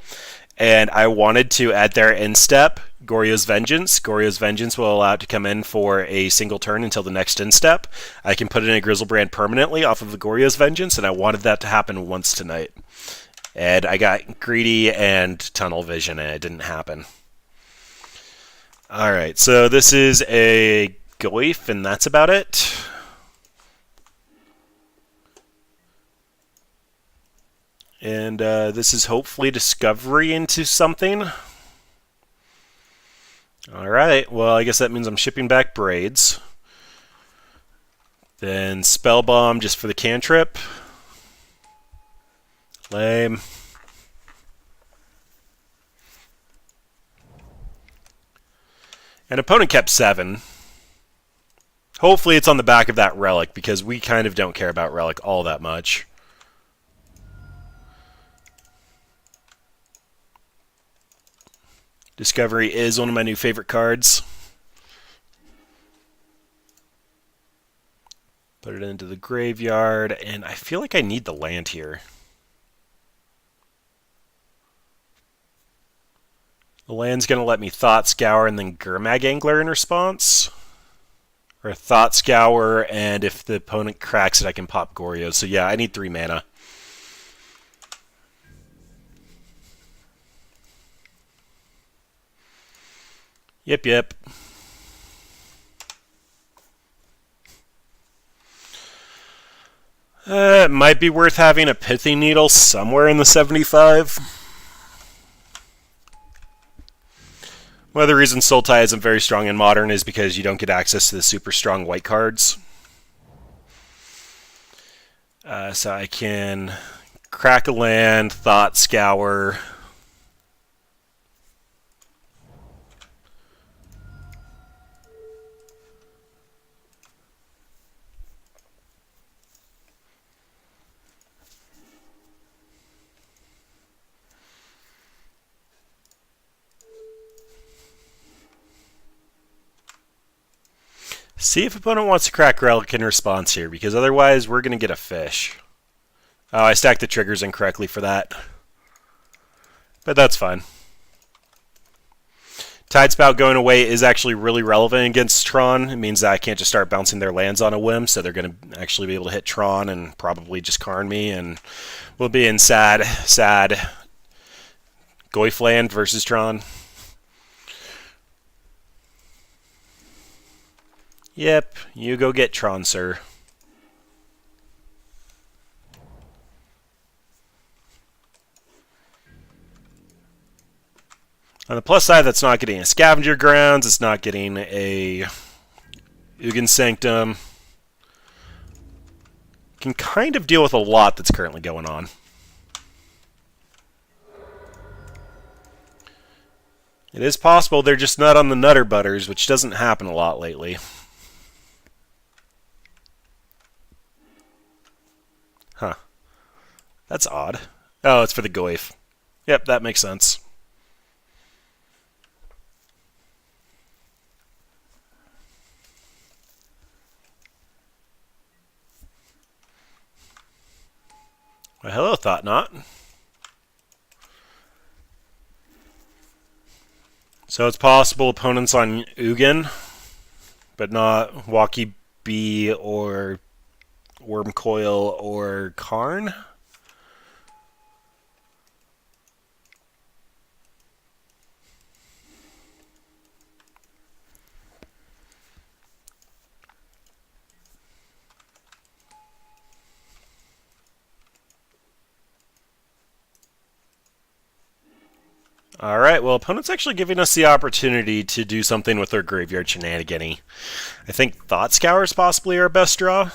And I wanted to add their end step, Goryo's Vengeance. Goryo's Vengeance will allow it to come in for a single turn until the next end step. I can put in a Griselbrand permanently off of the Goryo's Vengeance, and I wanted that to happen once tonight. And I got greedy and tunnel vision, and it didn't happen. Alright, so this is a Goif, and that's about it. And this is hopefully discovery into something. Alright, well, I guess that means I'm shipping back Braids. Then Spell Bomb just for the cantrip. Lame. And opponent kept 7. Hopefully it's on the back of that Relic, because we kind of don't care about Relic all that much. Discovery is one of my new favorite cards. Put it into the graveyard, and I feel like I need the land here. The land's going to let me Thought Scour and then Gurmag Angler in response. Or Thought Scour, and if the opponent cracks it, I can pop Goryo. So yeah, I need 3 mana. Yep. It might be worth having a Pithing Needle somewhere in the 75. One of the reasons Sultai isn't very strong in Modern is because you don't get access to the super strong white cards. So I can crack a land, Thought Scour. See if opponent wants to crack Relic in response here, because otherwise we're going to get a fish. Oh, I stacked the triggers incorrectly for that. But that's fine. Tidespout going away is actually really relevant against Tron. It means that I can't just start bouncing their lands on a whim, so they're going to actually be able to hit Tron and probably just Karn me, and we'll be in sad Goif land versus Tron. Yep, you go get Tron, sir. On the plus side, that's not getting a Scavenger Grounds. It's not getting a Ugin Sanctum. Can kind of deal with a lot that's currently going on. It is possible they're just not on the Nutter Butters, which doesn't happen a lot lately. Huh. That's odd. Oh, it's for the Goyf. Yep, that makes sense. Well, hello, Thought-Knot. So it's possible opponents on Ugin, but not Walkie Bee or Wormcoil or Karn. Alright, well, opponent's actually giving us the opportunity to do something with their graveyard shenanigans. I think Thought Scour is possibly our best draw.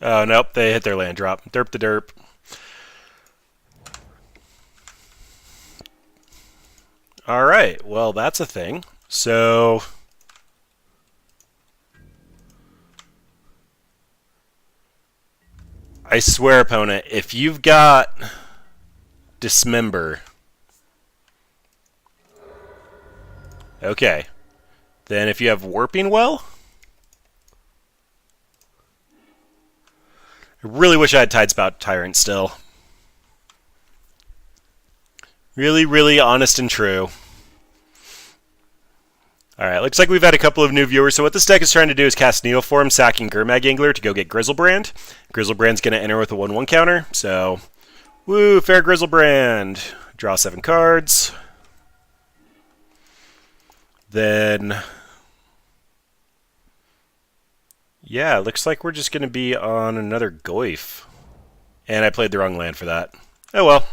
Oh, nope, they hit their land drop. Derp the derp. Alright, well, that's a thing. So I swear, opponent, if you've got Dismember, okay, then if you have Warping Well, I really wish I had Tidespout Tyrant still. Really, really honest and true. Alright, looks like we've had a couple of new viewers. So what this deck is trying to do is cast Neoform, sacking Gurmag Angler to go get Griselbrand. Griselbrand's going to enter with a 1/1 counter. So, woo, fair Griselbrand. Draw 7 cards. Then, yeah, looks like we're just going to be on another Goyf. And I played the wrong land for that. Oh well.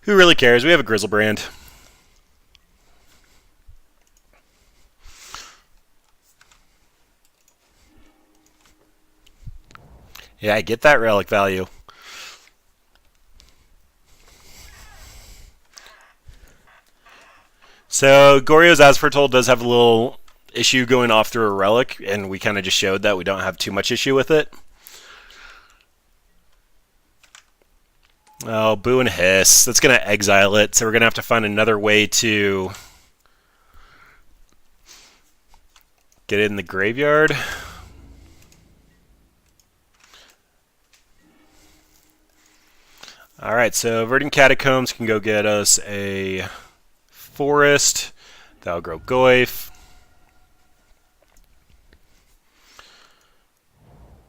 Who really cares? We have a Griselbrand. Yeah, I get that relic value. So, Goryo's As Foretold does have a little issue going off through a relic, and we kind of just showed that we don't have too much issue with it. Oh, Boo and Hiss. That's going to exile it, so we're going to have to find another way to get it in the graveyard. Alright, so Verdant Catacombs can go get us a forest. That'll grow Goyf.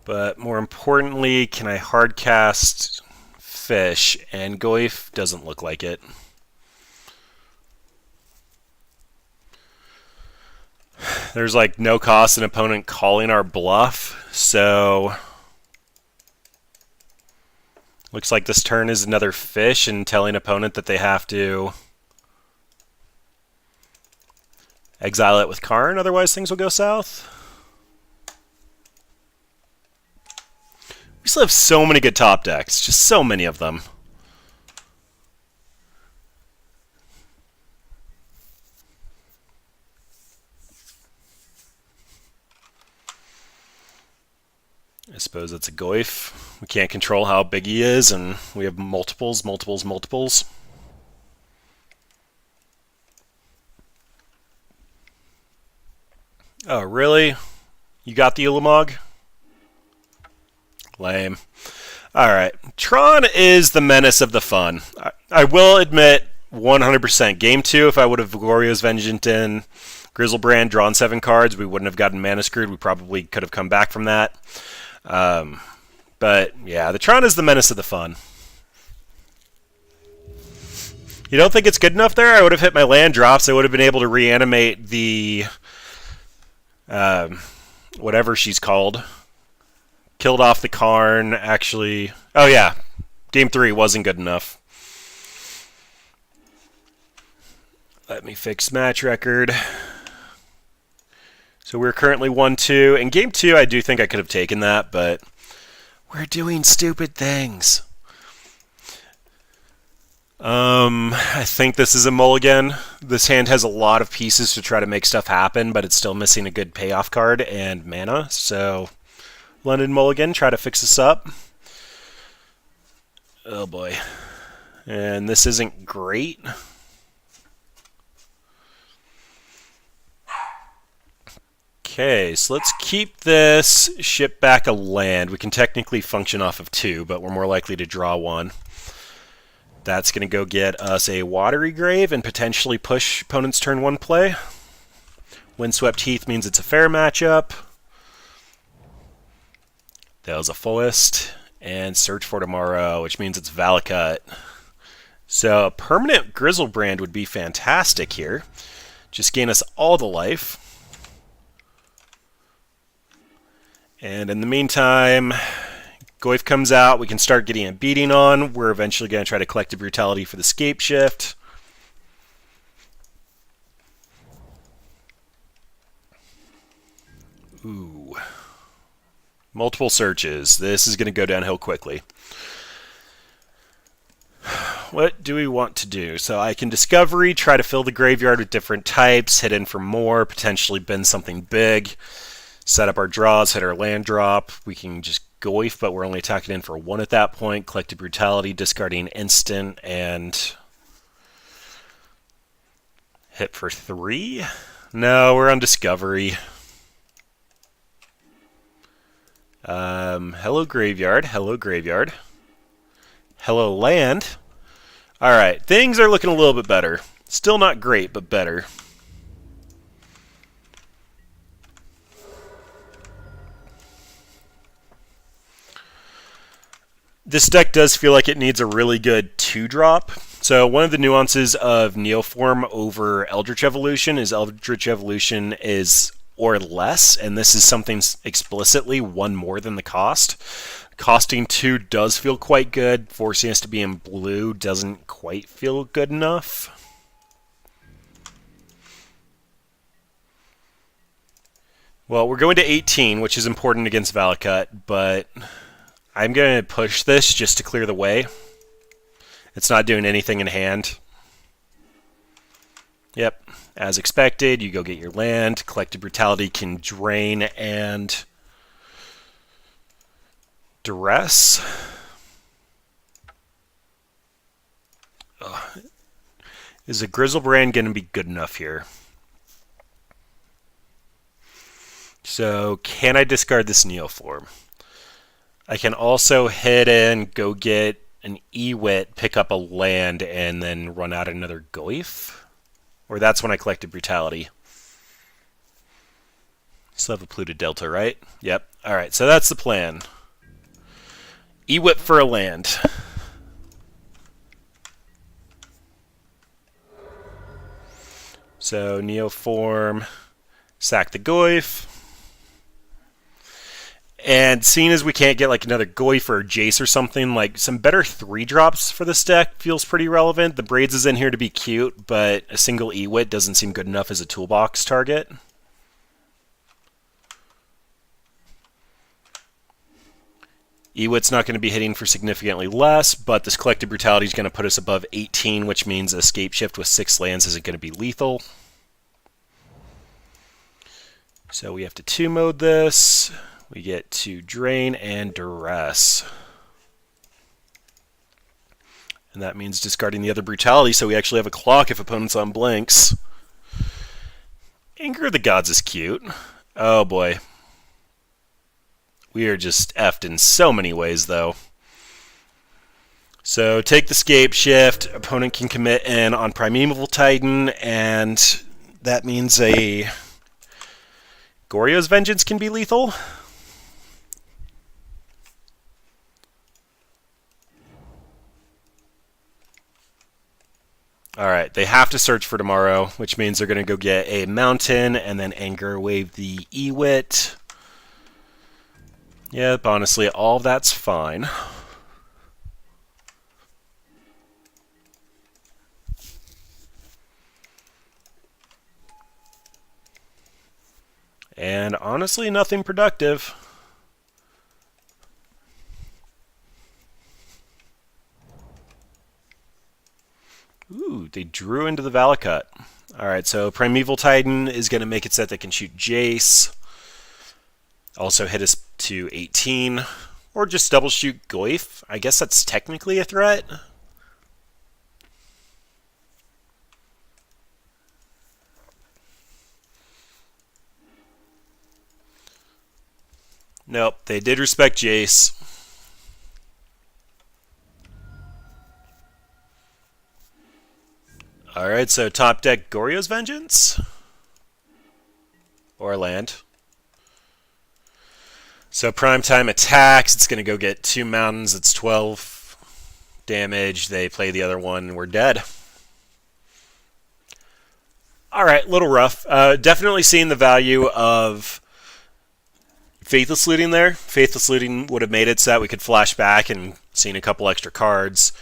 But more importantly, can I hardcast Fish? And Goyf doesn't look like it. There's like no cost an opponent calling our bluff, so looks like this turn is another Fish and telling opponent that they have to exile it with Karn, otherwise things will go south. We still have so many good top decks, just so many of them. I suppose it's a Goyf. We can't control how big he is, and we have multiples. Oh, really? You got the Ulamog? Lame. Alright. Tron is the menace of the fun. I will admit, 100%. Game 2, if I would have Goryo's Vengeance in Griselbrand, drawn 7 cards, we wouldn't have gotten mana screwed. We probably could have come back from that. But, yeah, the Tron is the menace of the fun. You don't think it's good enough there? I would have hit my land drops. I would have been able to reanimate the whatever she's called. Killed off the Karn, actually. Oh, yeah. Game 3 wasn't good enough. Let me fix match record. So we're currently 1-2. In Game 2, I do think I could have taken that, but we're doing stupid things. I think this is a mulligan. This hand has a lot of pieces to try to make stuff happen, but it's still missing a good payoff card and mana. So, London mulligan, try to fix this up. Oh boy. And this isn't great. Okay, so let's keep this, ship back a land. We can technically function off of 2, but we're more likely to draw 1. That's going to go get us a Watery Grave and potentially push opponent's turn 1 play. Windswept Heath means it's a fair matchup. That was a Forest. And Search for Tomorrow, which means it's Valakut. So a permanent Griselbrand would be fantastic here. Just gain us all the life. And in the meantime, Goyf comes out. We can start getting a beating on. We're eventually going to try to Collective Brutality for the Scape Shift. Ooh. Multiple searches. This is going to go downhill quickly. What do we want to do? So I can Discovery, try to fill the graveyard with different types, hit in for more, potentially bend something big. Set up our draws, hit our land drop. We can just Goyf, but we're only attacking in for 1 at that point. Collective Brutality, discarding instant, and hit for 3. No, we're on Discovery. Hello Graveyard, hello Graveyard. Hello Land. Alright, things are looking a little bit better. Still not great, but better. This deck does feel like it needs a really good 2-drop. So one of the nuances of Neoform over Eldritch Evolution is Eldritch Evolution is or less, and this is something explicitly 1 more than the cost. Costing 2 does feel quite good. Forcing us to be in blue doesn't quite feel good enough. Well, we're going to 18, which is important against Valakut, but I'm going to push this just to clear the way. It's not doing anything in hand. Yep, as expected, you go get your land. Collective Brutality can drain and duress. Ugh. Is a Griselbrand going to be good enough here? So, can I discard this Neoform? I can also hit in, go get an Ewit, pick up a land, and then run out another Goyf? Or that's when I Collected Brutality. Still have a Polluted Delta, right? Yep. Alright, so that's the plan. Ewit for a land. So, Neoform, sack the Goyf. And seeing as we can't get like another Goyf or Jace or something, like some better 3-drops for this deck feels pretty relevant. The Braids is in here to be cute, but a single Ewit doesn't seem good enough as a toolbox target. Ewit's not going to be hitting for significantly less, but this Collective Brutality is going to put us above 18, which means a Scape Shift with 6 lands isn't going to be lethal. So we have to 2-mode this. We get to Drain and Duress. And that means discarding the other Brutality, so we actually have a clock if opponent's on blanks. Anger of the Gods is cute. Oh boy. We are just effed in so many ways, though. So take the Scape Shift. Opponent can commit in on Primeval Titan, and that means a Goryo's Vengeance can be lethal. Alright, they have to search for tomorrow, which means they're going to go get a mountain and then anger wave the Ewit. Yep, honestly, all of that's fine. And honestly, nothing productive. Ooh, they drew into the Valakut. Alright, so Primeval Titan is going to make it so that they can shoot Jace. Also hit us to 18. Or just double shoot Goyf. I guess that's technically a threat. Nope, they did respect Jace. Alright, so top deck Goryo's Vengeance. Or land. So primetime attacks, it's going to go get 2 mountains, it's 12 damage. They play the other one, we're dead. Alright, little rough. Definitely seeing the value of Faithless Looting there. Faithless Looting would have made it so that we could flash back and seen a couple extra cards.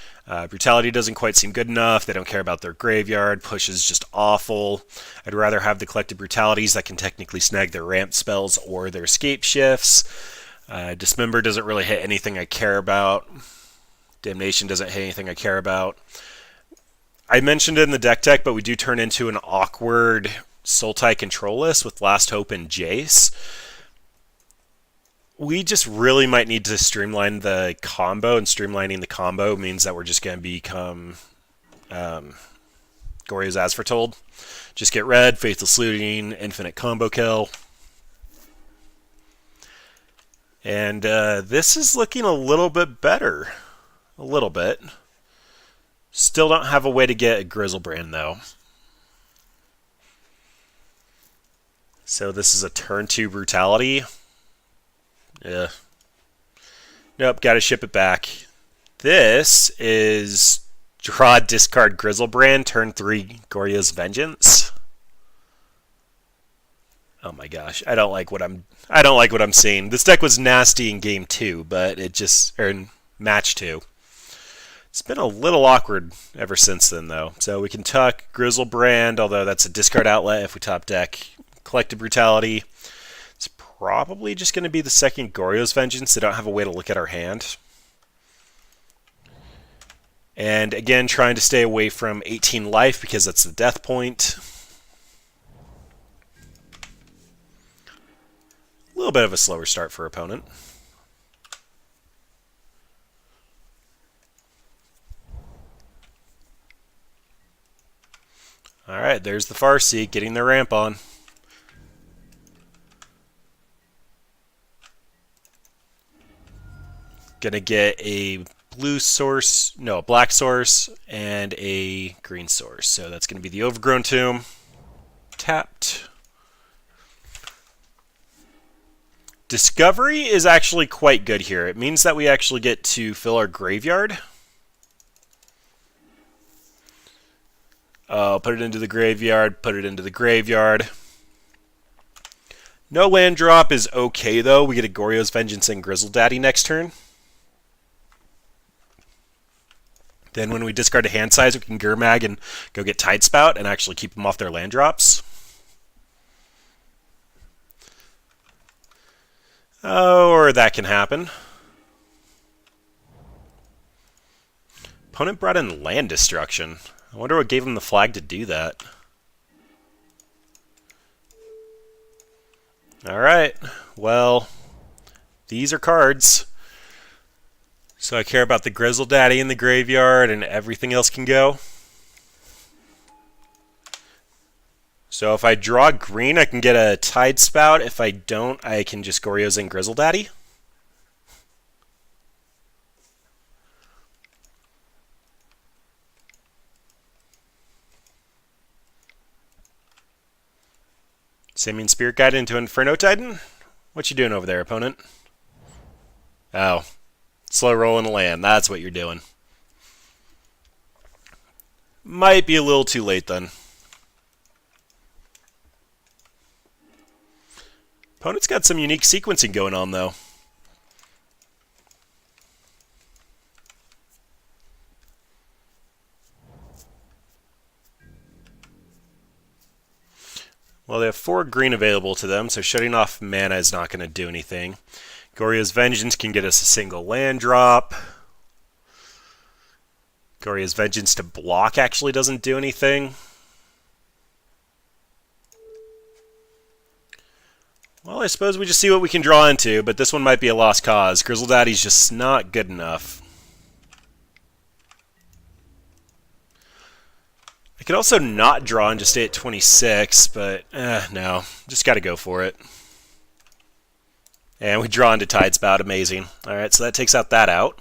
Brutality doesn't quite seem good enough. They don't care about their graveyard. Push is just awful. I'd rather have the collected brutalities that can technically snag their ramp spells or their escape shifts. Dismember doesn't really hit anything I care about. Damnation doesn't hit anything I care about. I mentioned it in the deck tech, but we do turn into an awkward Sultai control list with Last Hope and Jace. We just really might need to streamline the combo, and streamlining the combo means that we're just going to become Goryo's As Foretold. Just get red, Faithless Looting, infinite combo kill. And this is looking a little bit better. A little bit. Still don't have a way to get a Griselbrand, though. So this is a turn 2 Brutality. Yeah. Nope, gotta ship it back. This is draw, discard Griselbrand, turn 3 Goryo's Vengeance. Oh my gosh, I don't like what I'm seeing. This deck was nasty in game 2, but it just in match 2. It's been a little awkward ever since then, though. So we can tuck Griselbrand, although that's a discard outlet if we top deck Collected Brutality. It's probably just going to be the second Goryo's Vengeance. They don't have a way to look at our hand. And again, trying to stay away from 18 life because that's the death point. A little bit of a slower start for opponent. Alright, there's the Farseek getting their ramp on. Gonna get a blue source, no, a black source, and a green source. So that's gonna be the Overgrown Tomb. Tapped. Discovery is actually quite good here. It means that we actually get to fill our graveyard. Put it into the graveyard, put it into the graveyard. No land drop is okay, though. We get a Goryo's Vengeance and GriselDaddy next turn. Then when we discard a hand size, we can Gurmag and go get Tidespout and actually keep them off their land drops. Or that can happen. Opponent brought in land destruction. I wonder what gave him the flag to do that. Alright, well, these are cards. So I care about the GriselDaddy in the graveyard and everything else can go. So if I draw green, I can get a Tidespout. If I don't, I can just Goryo's and GriselDaddy. Simian Spirit Guide into Inferno Titan? What you doing over there, opponent? Oh. Slow rolling a land. That's what you're doing. Might be a little too late then. Opponent's got some unique sequencing going on, though. Well, they have 4 green available to them, so shutting off mana is not going to do anything. Goryo's Vengeance can get us a single land drop. Goryo's Vengeance to block actually doesn't do anything. Well, I suppose we just see what we can draw into, but this one might be a lost cause. GriselDaddy's just not good enough. I could also not draw and just stay at 26, but no. Just got to go for it. And we draw into Tidespout. Amazing. Alright, so that takes out that out.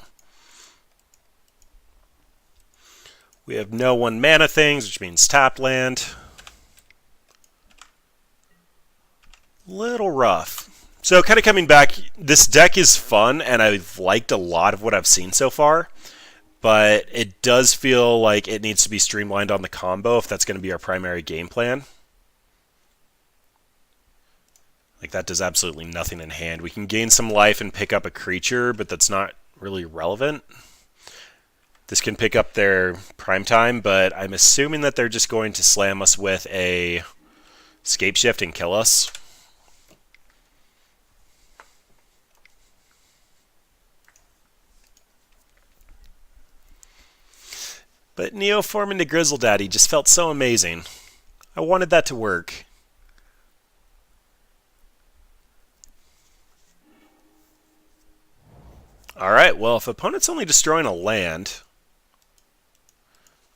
We have no 1 mana things, which means tapped land. Little rough. So kind of coming back, this deck is fun, and I've liked a lot of what I've seen so far. But it does feel like it needs to be streamlined on the combo if that's going to be our primary game plan. Like, that does absolutely nothing in hand. We can gain some life and pick up a creature, but that's not really relevant. This can pick up their prime time, but I'm assuming that they're just going to slam us with a Scape Shift and kill us. But Neoform into GriselDaddy just felt so amazing. I wanted that to work. Alright, well, if opponent's only destroying a land,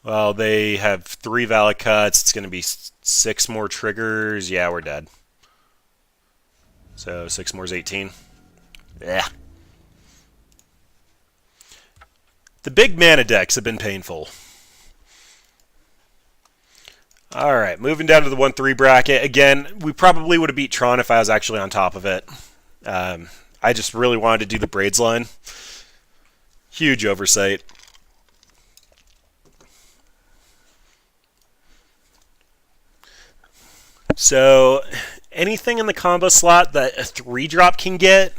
well, they have 3 valid cuts. It's going to be 6 more triggers. Yeah, we're dead. So 6 more is 18. Yeah. The big mana decks have been painful. Alright, moving down to the 1-3 bracket. Again, we probably would have beat Tron if I was actually on top of it. I just really wanted to do the Braids line. Huge oversight. So, anything in the combo slot that a 3-drop can get,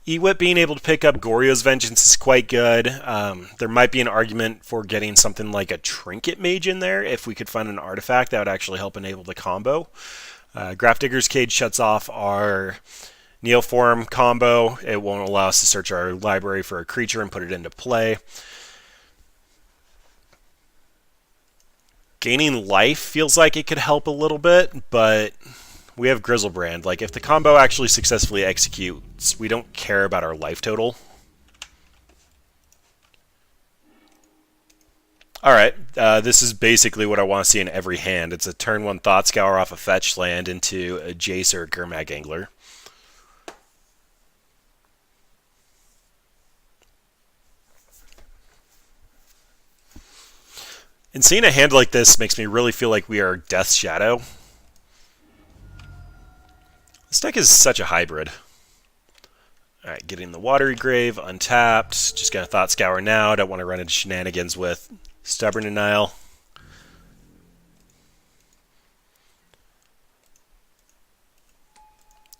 Ewit being able to pick up Goryo's Vengeance is quite good. There might be an argument for getting something like a Trinket Mage in there if we could find an artifact that would actually help enable the combo. Grafdigger's Cage shuts off our Neoform combo. It won't allow us to search our library for a creature and put it into play. Gaining life feels like it could help a little bit, but we have Griselbrand. Like, if the combo actually successfully executes, we don't care about our life total. Alright, this is basically what I want to see in every hand. It's a turn 1 Thought Scour off a fetch land into a Jace or a Gurmag Angler. And seeing a hand like this makes me really feel like we are Death's Shadow. This deck is such a hybrid. Alright, getting the Watery Grave, untapped. Just gonna Thought Scour now. Don't want to run into shenanigans with Stubborn Denial.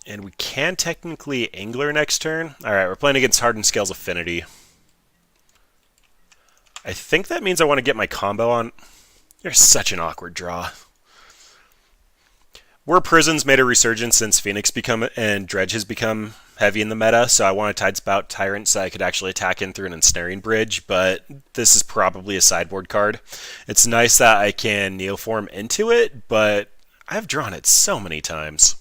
And we can technically Angler next turn. Alright, we're playing against Hardened Scales Affinity. I think that means I want to get my combo on. You're such an awkward draw. War Prison's made a resurgence since Phoenix and Dredge has become heavy in the meta, so I want to Tidespout Tyrant so I could actually attack in through an Ensnaring Bridge, but this is probably a sideboard card. It's nice that I can Neoform into it, but I've drawn it so many times.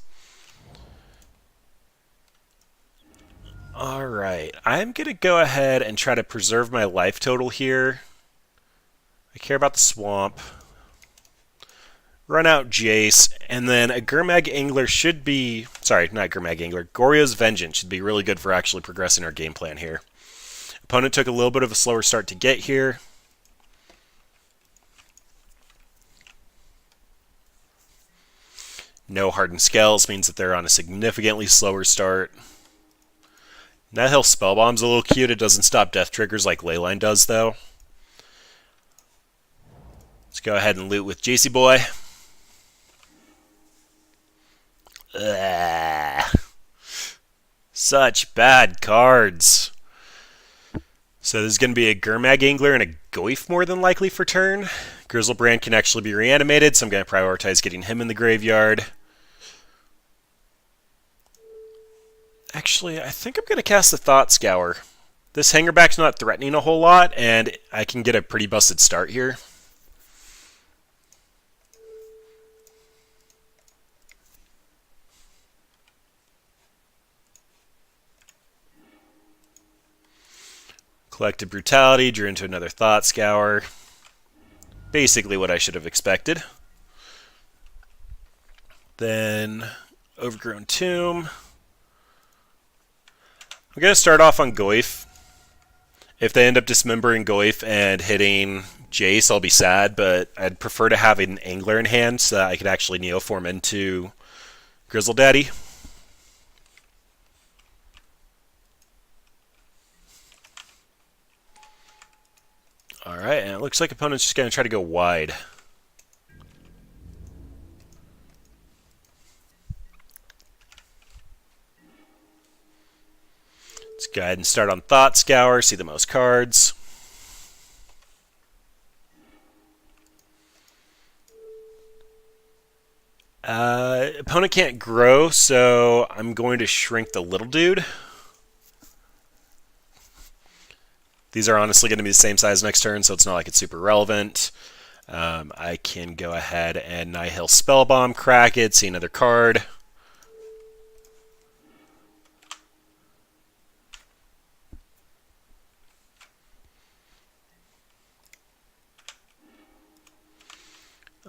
Alright, I'm going to go ahead and try to preserve my life total here. I care about the swamp. Run out Jace, and then a Gurmag Angler should be... Sorry, not Gurmag Angler. Goryo's Vengeance should be really good for actually progressing our game plan here. Opponent took a little bit of a slower start to get here. No Hardened Scales means that they're on a significantly slower start. Nethill Spellbomb's a little cute. It doesn't stop death triggers like Leyline does, though. Let's go ahead and loot with JC Boy. Ugh. Such bad cards. So this is going to be a Gurmag Angler and a Goif more than likely for turn. Griselbrand can actually be reanimated, so I'm going to prioritize getting him in the graveyard. Actually, I think I'm going to cast the Thought Scour. This Hangerback's not threatening a whole lot, and I can get a pretty busted start here. Collective Brutality, drew into another Thought Scour. Basically what I should have expected. Then Overgrown Tomb. I'm going to start off on Goif. If they end up dismembering Goif and hitting Jace, I'll be sad, but I'd prefer to have an Angler in hand so that I could actually Neoform into GriselDaddy. Alright, and it looks like opponent's just going to try to go wide. Let's go ahead and start on Thought Scour, see the most cards. Opponent can't grow, so I'm going to shrink the little dude. These are honestly going to be the same size next turn, so it's not like it's super relevant. I can go ahead and Nihil Spellbomb, crack it, see another card.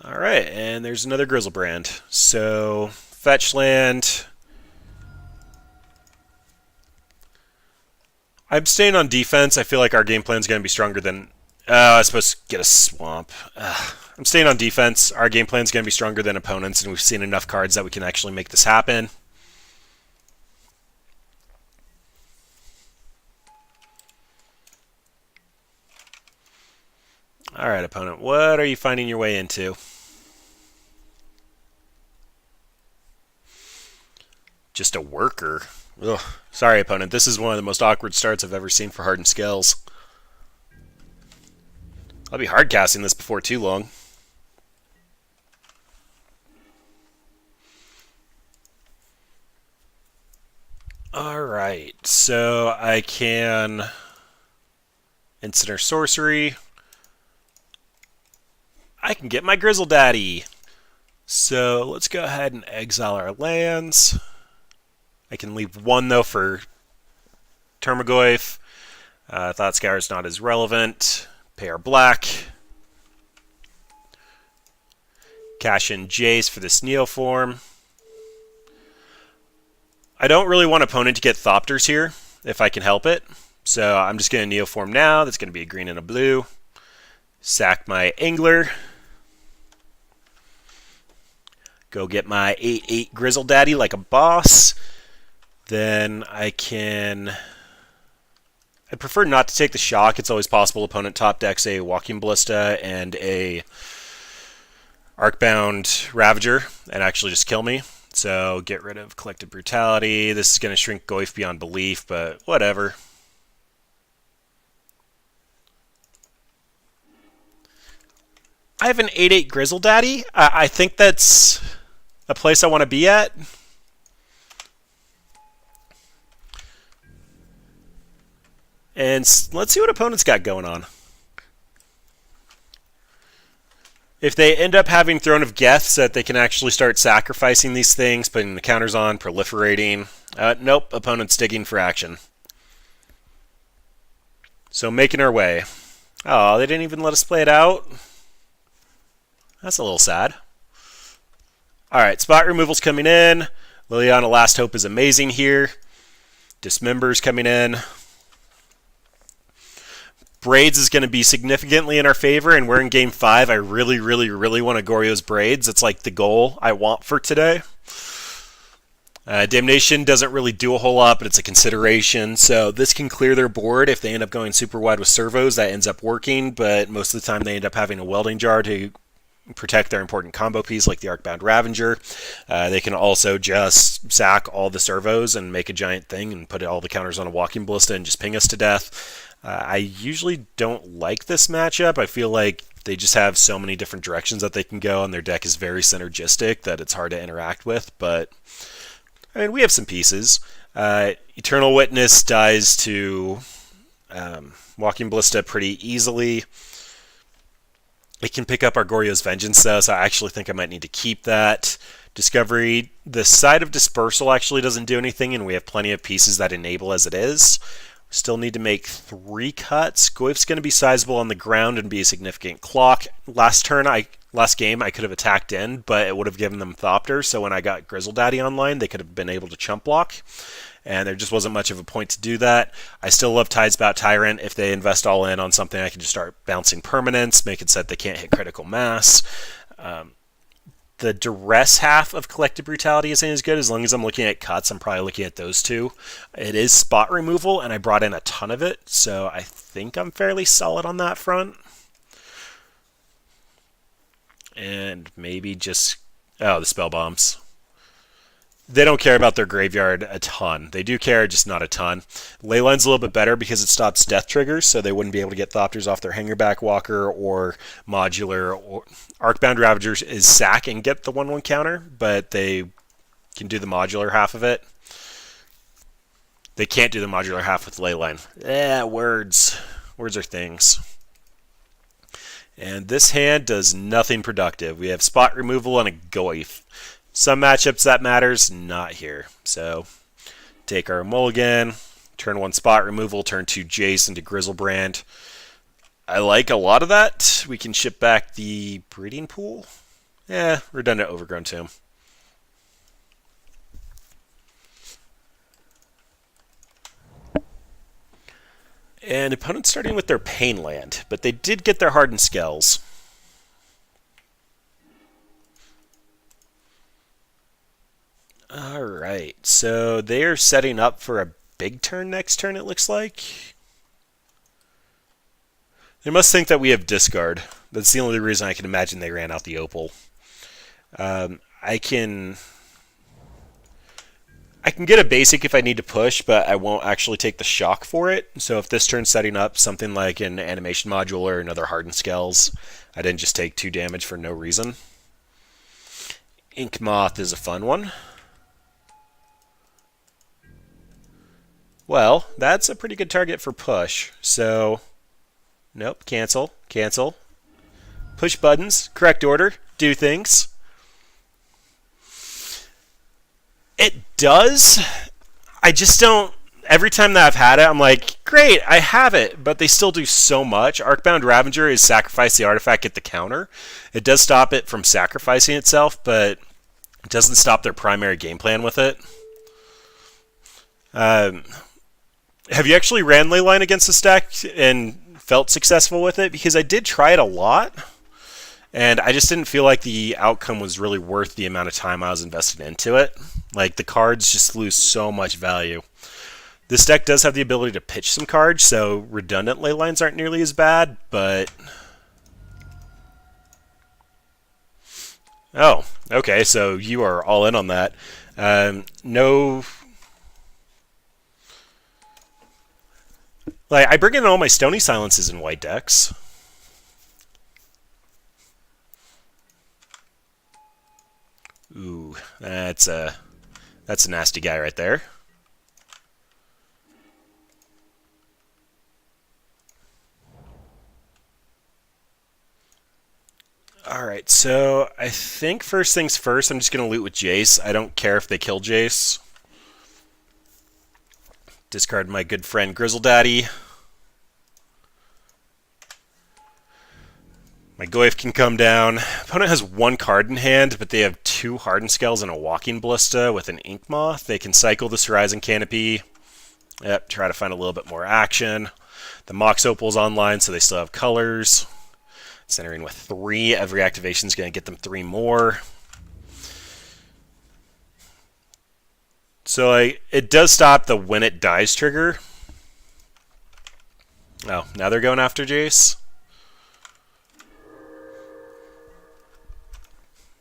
Alright, and there's another Griselbrand. So, fetch land. I'm staying on defense. I feel like our game plan is going to be stronger than... I was supposed to get a swamp. I'm staying on defense. Our game plan is going to be stronger than opponents, and we've seen enough cards that we can actually make this happen. Alright, opponent. What are you finding your way into? Just a worker. Ugh. Sorry, opponent. This is one of the most awkward starts I've ever seen for Hardened Scales. I'll be hard casting this before too long. Alright, so I can Instant or Sorcery. I can get my GriselDaddy. So let's go ahead and exile our lands. I can leave one, though, for Termagoyf. Thought Scour is not as relevant. Pay our black. Cash in Jace for this Neoform. I don't really want opponent to get Thopters here, if I can help it. So I'm just going to Neoform now. That's going to be a green and a blue. Sack my Angler. Go get my 8/8 GriselDaddy like a boss. Then I can... I prefer not to take the shock. It's always possible opponent top decks a Walking Ballista and a Arcbound Ravager and actually just kill me. So get rid of Collective Brutality. This is going to shrink Goif beyond belief, but whatever. I have an 8/8 GriselDaddy. I think that's a place I want to be at. And let's see what opponents got going on. If they end up having Throne of Geth so that they can actually start sacrificing these things, putting the counters on, proliferating. Nope, opponent's digging for action. So making our way. Oh, they didn't even let us play it out? That's a little sad. Alright, spot removal's coming in. Liliana Last Hope is amazing here. Dismember's coming in. Braids is going to be significantly in our favor, and we're in Game 5. I really, really, really want to Goryo's Braids. It's like the goal I want for today. Damnation doesn't really do a whole lot, but it's a consideration. So this can clear their board. If they end up going super wide with servos, that ends up working, but most of the time they end up having a welding jar to protect their important combo piece like the Arcbound Ravager. They can also just sack all the servos and make a giant thing and put all the counters on a Walking Ballista and just ping us to death. I usually don't like this matchup. I feel like they just have so many different directions that they can go, and their deck is very synergistic that it's hard to interact with. But, I mean, we have some pieces. Eternal Witness dies to Walking Ballista pretty easily. It can pick up our Goryo's Vengeance, though, so I actually think I might need to keep that. Discovery, the side of Dispersal actually doesn't do anything, and we have plenty of pieces that enable as it is. Still need to make 3 cuts. Goyf's going to be sizable on the ground and be a significant clock. Last game, I could have attacked in, but it would have given them Thopter, so when I got GriselDaddy online, they could have been able to chump block, and there just wasn't much of a point to do that. I still love Tidespout Tyrant. If they invest all in on something, I can just start bouncing permanents, make it so that they can't hit critical mass. The duress half of Collective Brutality isn't as good. As long as I'm looking at cuts, I'm probably looking at those two. It is spot removal, and I brought in a ton of it, so I think I'm fairly solid on that front. And maybe just... oh, the spell bombs. They don't care about their graveyard a ton. They do care, just not a ton. Leyline's a little bit better because it stops death triggers, so they wouldn't be able to get Thopters off their Hangerback Walker or Modular. Or Arcbound Ravagers is sack and get the 1/1 counter, but they can do the modular half of it. They can't do the modular half with Leyline. Words. Words are things. And this hand does nothing productive. We have spot removal and a Goyf. Some matchups that matters, not here. So take our mulligan, turn 1 spot removal, turn 2 Jace into Griselbrand. I like a lot of that. We can ship back the Breeding Pool. Redundant Overgrown Tomb. And opponents starting with their Pain Land, but they did get their Hardened Skells. Alright, so they are setting up for a big turn next turn, it looks like. They must think that we have discard. That's the only reason I can imagine they ran out the Opal. I can get a basic if I need to push, but I won't actually take the shock for it. So if this turn's setting up something like an Animation Module or another Hardened Skells, I didn't just take 2 damage for no reason. Ink Moth is a fun one. Well, that's a pretty good target for push. So, nope, cancel, cancel. Push buttons, correct order, do things. It does. I just don't... every time that I've had it, I'm like, great, I have it, but they still do so much. Arcbound Ravager is sacrifice the artifact, get the counter. It does stop it from sacrificing itself, but it doesn't stop their primary game plan with it. Have you actually ran Leyline against this deck and felt successful with it? Because I did try it a lot, and I just didn't feel like the outcome was really worth the amount of time I was invested into it. Like, the cards just lose so much value. This deck does have the ability to pitch some cards, so redundant Leylines aren't nearly as bad, but... oh, okay, so you are all in on that. No... like, I bring in all my Stony Silences in white decks. Ooh, that's a nasty guy right there. Alright, so I think first things first, I'm just going to loot with Jace. I don't care if they kill Jace. Discard my good friend GriselDaddy. My Goyf can come down. Opponent has 1 card in hand, but they have 2 Hardened Skells and a Walking Ballista with an Ink Moth. They can cycle this Horizon Canopy. Yep, try to find a little bit more action. The Mox Opal's online, so they still have colors. Centering with 3. Every activation is going to get them 3 more. So it does stop the when it dies trigger. Oh, now they're going after Jace.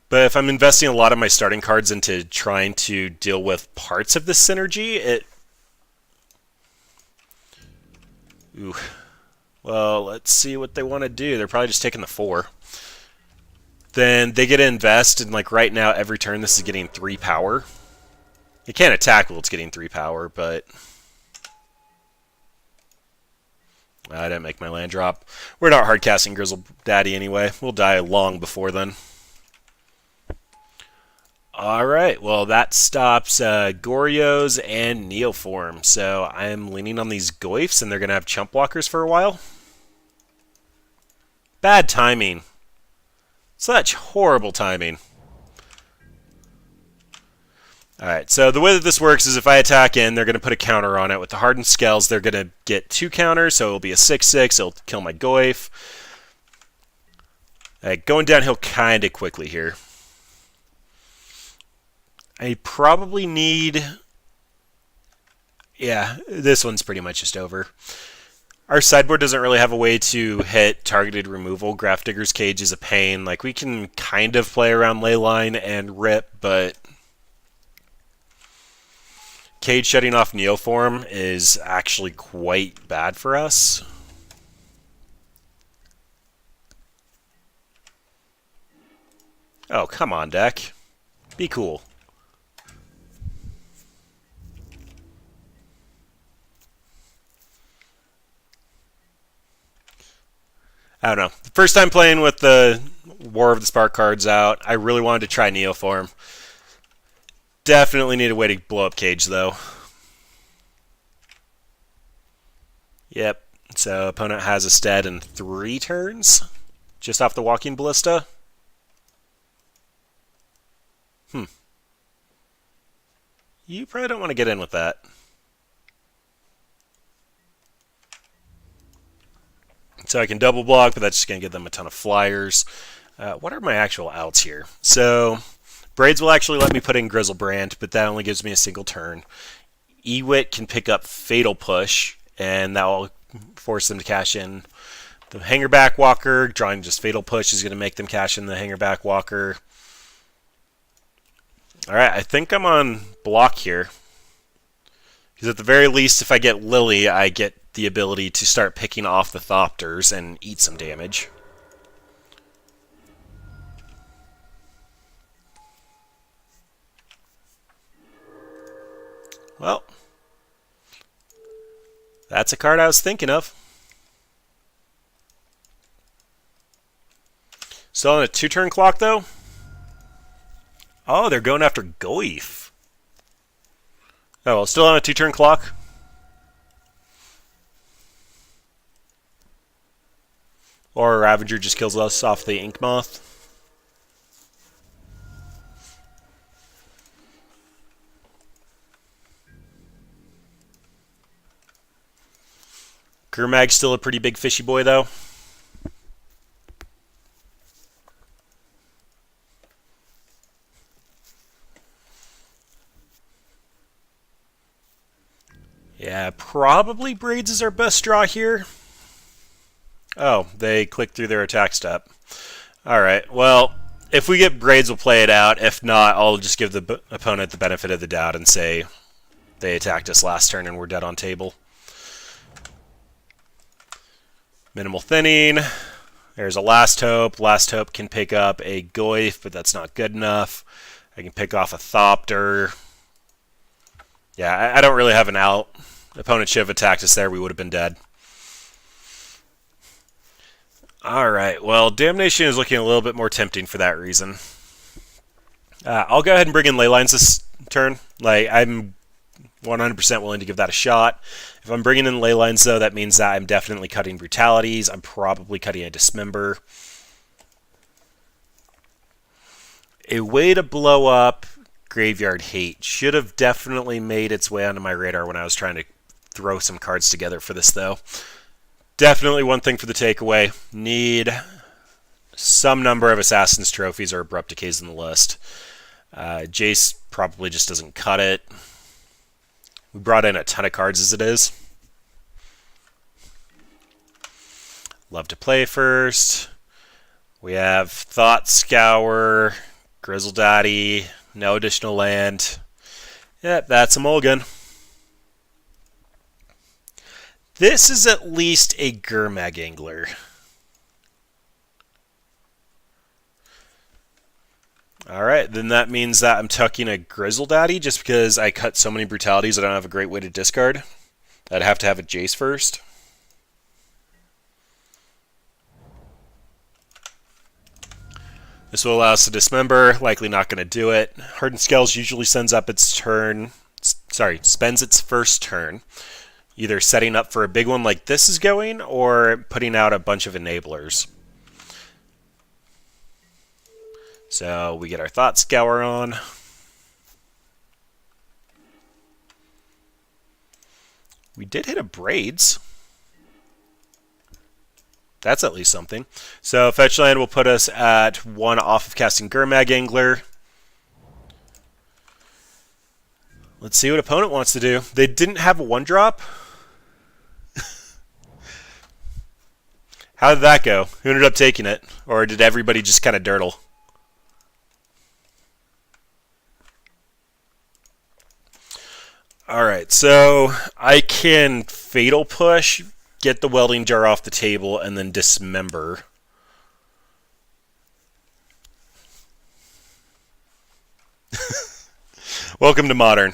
But if I'm investing a lot of my starting cards into trying to deal with parts of this synergy, it... Ooh. Well, let's see what they want to do. They're probably just taking the 4. Then they get to invest, and like right now, every turn this is getting 3 power. It can't attack while it's getting 3 power, but... I didn't make my land drop. We're not hard casting GriselDaddy anyway. We'll die long before then. Alright, well that stops Goryo's and Neoform. So I'm leaning on these Goyfs, and they're going to have chump blockers for a while. Bad timing. Such horrible timing. Alright, so the way that this works is if I attack in, they're going to put a counter on it. With the hardened scales, they're going to get 2 counters, so it'll be a 6/6. It'll kill my Goyf. Going downhill kind of quickly here. I probably need... Yeah, this one's pretty much just over. Our sideboard doesn't really have a way to hit targeted removal. Grafdigger's Cage is a pain. Like, we can kind of play around Leyline and Rip, but... Cage shutting off Neoform is actually quite bad for us. Oh, come on, deck. Be cool. I don't know. The first time playing with the War of the Spark cards out, I really wanted to try Neoform. Definitely need a way to blow up Cage, though. Yep. So opponent has a stead in 3 turns, just off the Walking Ballista. You probably don't want to get in with that. So I can double block, but that's just going to give them a ton of flyers. What are my actual outs here? So Braids will actually let me put in Griselbrand, but that only gives me a single turn. Ewit can pick up Fatal Push, and that will force them to cash in the Hangerback Walker. Drawing just Fatal Push is going to make them cash in the Hangerback Walker. Alright, I think I'm on block here. Because at the very least, if I get Lily, I get the ability to start picking off the Thopters and eat some damage. Well, that's a card I was thinking of. Still on a 2-turn clock, though? Oh, they're going after Goyf. Oh, well, still on a 2-turn clock. Or Ravager just kills us off the Ink Moth. Gurmag's still a pretty big fishy boy, though. Yeah, probably Braids is our best draw here. Oh, they clicked through their attack step. Alright, well, if we get Braids, we'll play it out. If not, I'll just give the opponent the benefit of the doubt and say they attacked us last turn and we're dead on table. Minimal Thinning. There's a Last Hope. Last Hope can pick up a Goyf, but that's not good enough. I can pick off a Thopter. Yeah, I don't really have an out. Opponent should have attacked us there. We would have been dead. Alright, well, Damnation is looking a little bit more tempting for that reason. I'll go ahead and bring in Leylines this turn. Like, I'm 100% willing to give that a shot. If I'm bringing in Leylines, though, that means that I'm definitely cutting Brutalities. I'm probably cutting a Dismember. A way to blow up Graveyard Hate should have definitely made its way onto my radar when I was trying to throw some cards together for this, though. Definitely one thing for the takeaway. Need some number of Assassin's Trophies or Abrupt Decays in the list. Jace probably just doesn't cut it. We brought in a ton of cards as it is. Love to Play first. We have Thought Scour, GriselDaddy, no additional land. Yep, that's a mulligan. This is at least a Gurmag Angler. Alright, then that means that I'm tucking a GriselDaddy just because I cut so many brutalities I don't have a great way to discard. I'd have to have a Jace first. This will allow us to dismember, likely not going to do it. Hardened Scales usually spends its first turn, either setting up for a big one like this is going, or putting out a bunch of enablers. So we get our Thought Scour on. We did hit a Braids. That's at least something. So Fetch Land will put us at 1 off of casting Gurmag Angler. Let's see what opponent wants to do. They didn't have a 1-drop. How did that go? Who ended up taking it? Or did everybody just kind of dirtle? Alright, so I can Fatal Push, get the Welding Jar off the table, and then dismember. Welcome to Modern.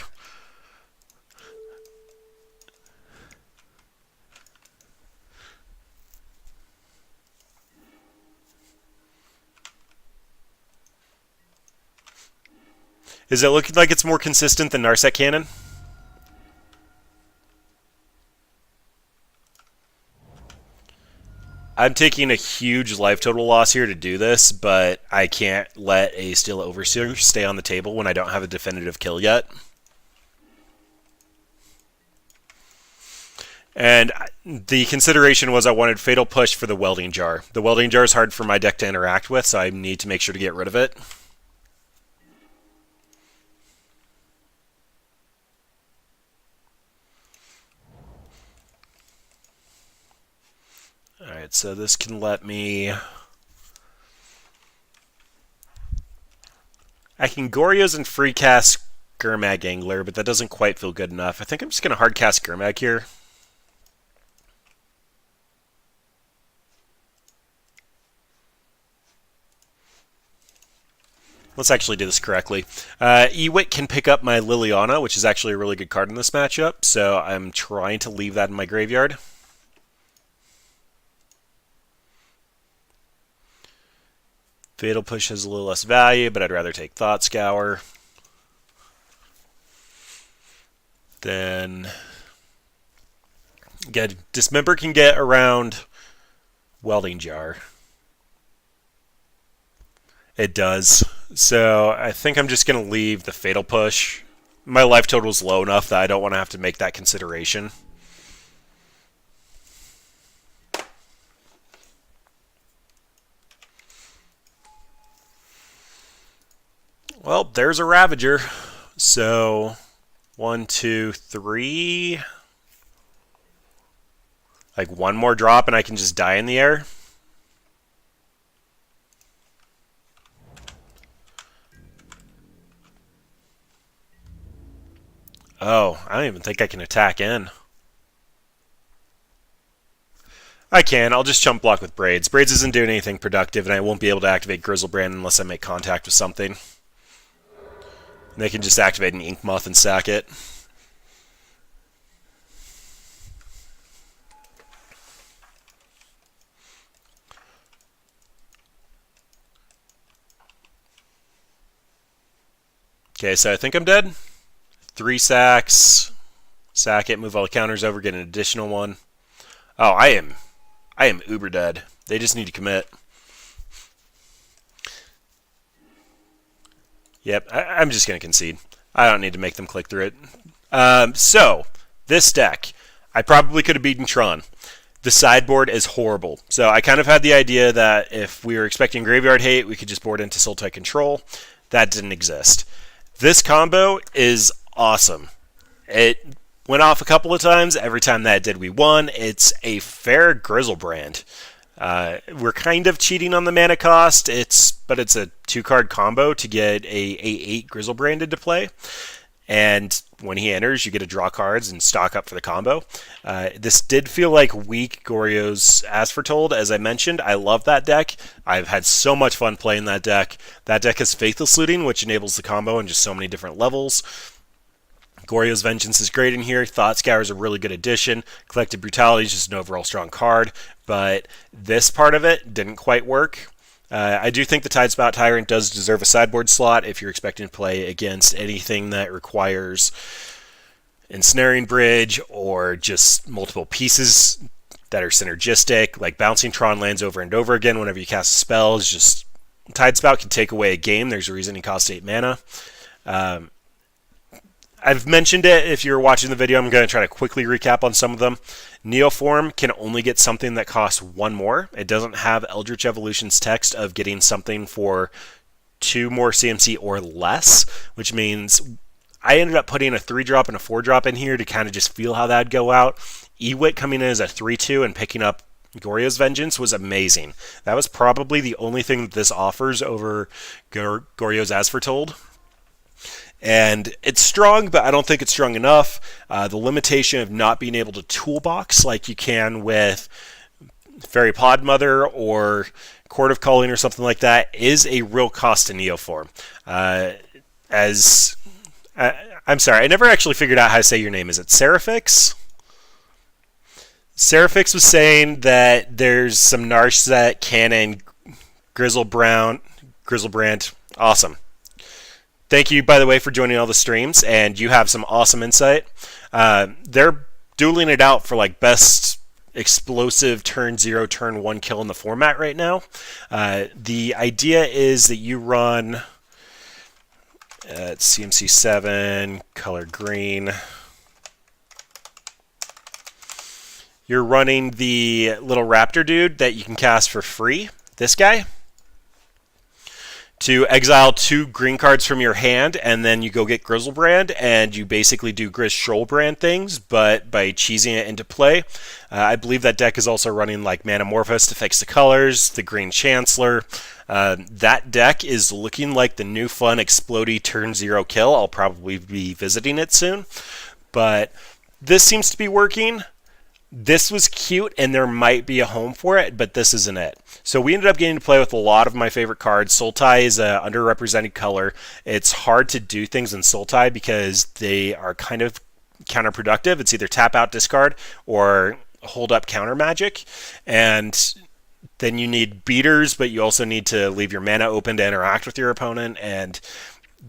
Is it looking like it's more consistent than Narset Cannon? I'm taking a huge life total loss here to do this, but I can't let a Steel Overseer stay on the table when I don't have a definitive kill yet. And the consideration was I wanted Fatal Push for the Welding Jar. The Welding Jar is hard for my deck to interact with, so I need to make sure to get rid of it. Alright, so this can let me... I can Goryo's and free cast Gurmag Angler, but that doesn't quite feel good enough. I think I'm just going to hard cast Gurmag here. Let's actually do this correctly. Ewit can pick up my Liliana, which is actually a really good card in this matchup, so I'm trying to leave that in my graveyard. Fatal Push has a little less value, but I'd rather take Thought Scour. Then, again, Dismember can get around Welding Jar. It does. So I think I'm just going to leave the Fatal Push. My life total is low enough that I don't want to have to make that consideration. Well, there's a Ravager. So, 1, 2, 3. Like one more drop and I can just die in the air. Oh, I don't even think I can attack in. I can. I'll just chump block with Braids. Braids isn't doing anything productive, and I won't be able to activate Griselbrand unless I make contact with something. And they can just activate an Ink Moth and sack it. Okay, so I think I'm dead. 3 sacks. Sack it, move all the counters over, get an additional one. Oh, I am uber dead. They just need to commit. Yep, I'm just going to concede. I don't need to make them click through it. So, this deck, I probably could have beaten Tron. The sideboard is horrible. So I kind of had the idea that if we were expecting Graveyard Hate, we could just board into Sultai Control. That didn't exist. This combo is awesome. It went off a couple of times. Every time that it did, we won. It's a fair Griselbrand. We're kind of cheating on the mana cost. But it's a 2-card combo to get a 8/8 Griselbrand into play. And when he enters, you get to draw cards and stock up for the combo. This did feel like weak Goryo's As Foretold. As I mentioned, I love that deck. I've had so much fun playing that deck. That deck has Faithless Looting, which enables the combo in just so many different levels. Goryo's Vengeance is great in here. Thought Scour is a really good addition. Collective Brutality is just an overall strong card. But this part of it didn't quite work. I do think the Tidespout Tyrant does deserve a sideboard slot if you're expecting to play against anything that requires Ensnaring Bridge or just multiple pieces that are synergistic, like bouncing Tron lands over and over again whenever you cast a spell. Is just Tidespout can take away a game. There's a reason he costs 8 mana. I've mentioned it. If you're watching the video, I'm going to try to quickly recap on some of them. Neoform can only get something that costs 1 more. It doesn't have Eldritch Evolution's text of getting something for 2 more CMC or less, which means I ended up putting a 3-drop and a 4-drop in here to kind of just feel how that'd go out. Ewit coming in as a 3/2 and picking up Goryo's Vengeance was amazing. That was probably the only thing that this offers over Goryo's As Foretold. And it's strong, but I don't think it's strong enough. The limitation of not being able to toolbox like you can with Fairy Podmother or Court of Calling or something like that is a real cost to Neoform. I'm sorry, I never actually figured out how to say your name. Is it Seraphix? Seraphix was saying that there's some Narset Cannon Griselbrand. Awesome. Thank you, by the way, for joining all the streams, and you have some awesome insight. They're dueling it out for like best explosive turn 0, turn 1 kill in the format right now. The idea is that you run CMC 7, color green. You're running the little raptor dude that you can cast for free, this guy, to exile 2 green cards from your hand, and then you go get Griselbrand, and you basically do Griselbrand things, but by cheesing it into play. I believe that deck is also running like Manamorphous to fix the colors, the Green Chancellor. That deck is looking like the new fun Explodey turn 0 kill. I'll probably be visiting it soon. But this seems to be working. This was cute, and there might be a home for it, but this isn't it. So we ended up getting to play with a lot of my favorite cards. Sultai is an underrepresented color. It's hard to do things in Sultai because they are kind of counterproductive. It's either tap out, discard, or hold up counter magic. And then you need beaters, but you also need to leave your mana open to interact with your opponent. And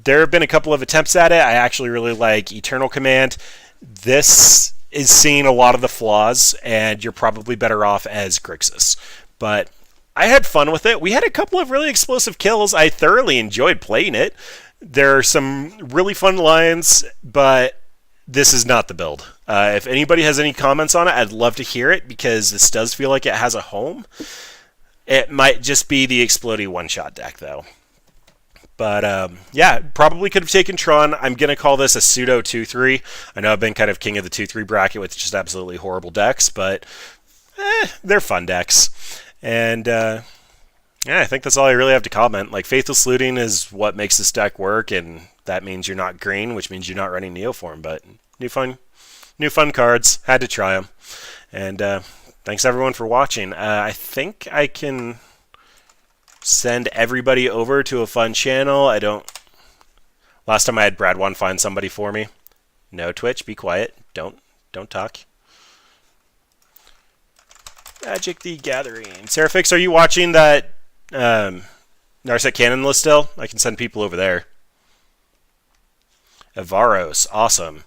there have been a couple of attempts at it. I actually really like Eternal Command. This is seeing a lot of the flaws, and you're probably better off as Grixis. But I had fun with it. We had a couple of really explosive kills. I thoroughly enjoyed playing it. There are some really fun lines, but this is not the build. If anybody has any comments on it, I'd love to hear it, because this does feel like it has a home. It might just be the Explodey one-shot deck, though. But, yeah, probably could have taken Tron. I'm going to call this a pseudo 2-3. I know I've been kind of king of the 2-3 bracket with just absolutely horrible decks, but they're fun decks. And, yeah, I think that's all I really have to comment. Like, Faithless Looting is what makes this deck work, and that means you're not green, which means you're not running Neoform. But new fun cards. Had to try them. And thanks, everyone, for watching. I think I can send everybody over to a fun channel. Last time I had Brad1 find somebody for me. No, Twitch, be quiet. Don't talk. Magic the Gathering. Seraphix, are you watching that Narset Cannon list still? I can send people over there. Avaros, awesome.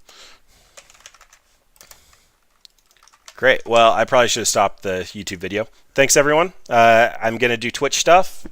Great. Well, I probably should have stopped the YouTube video. Thanks, everyone. I'm going to do Twitch stuff.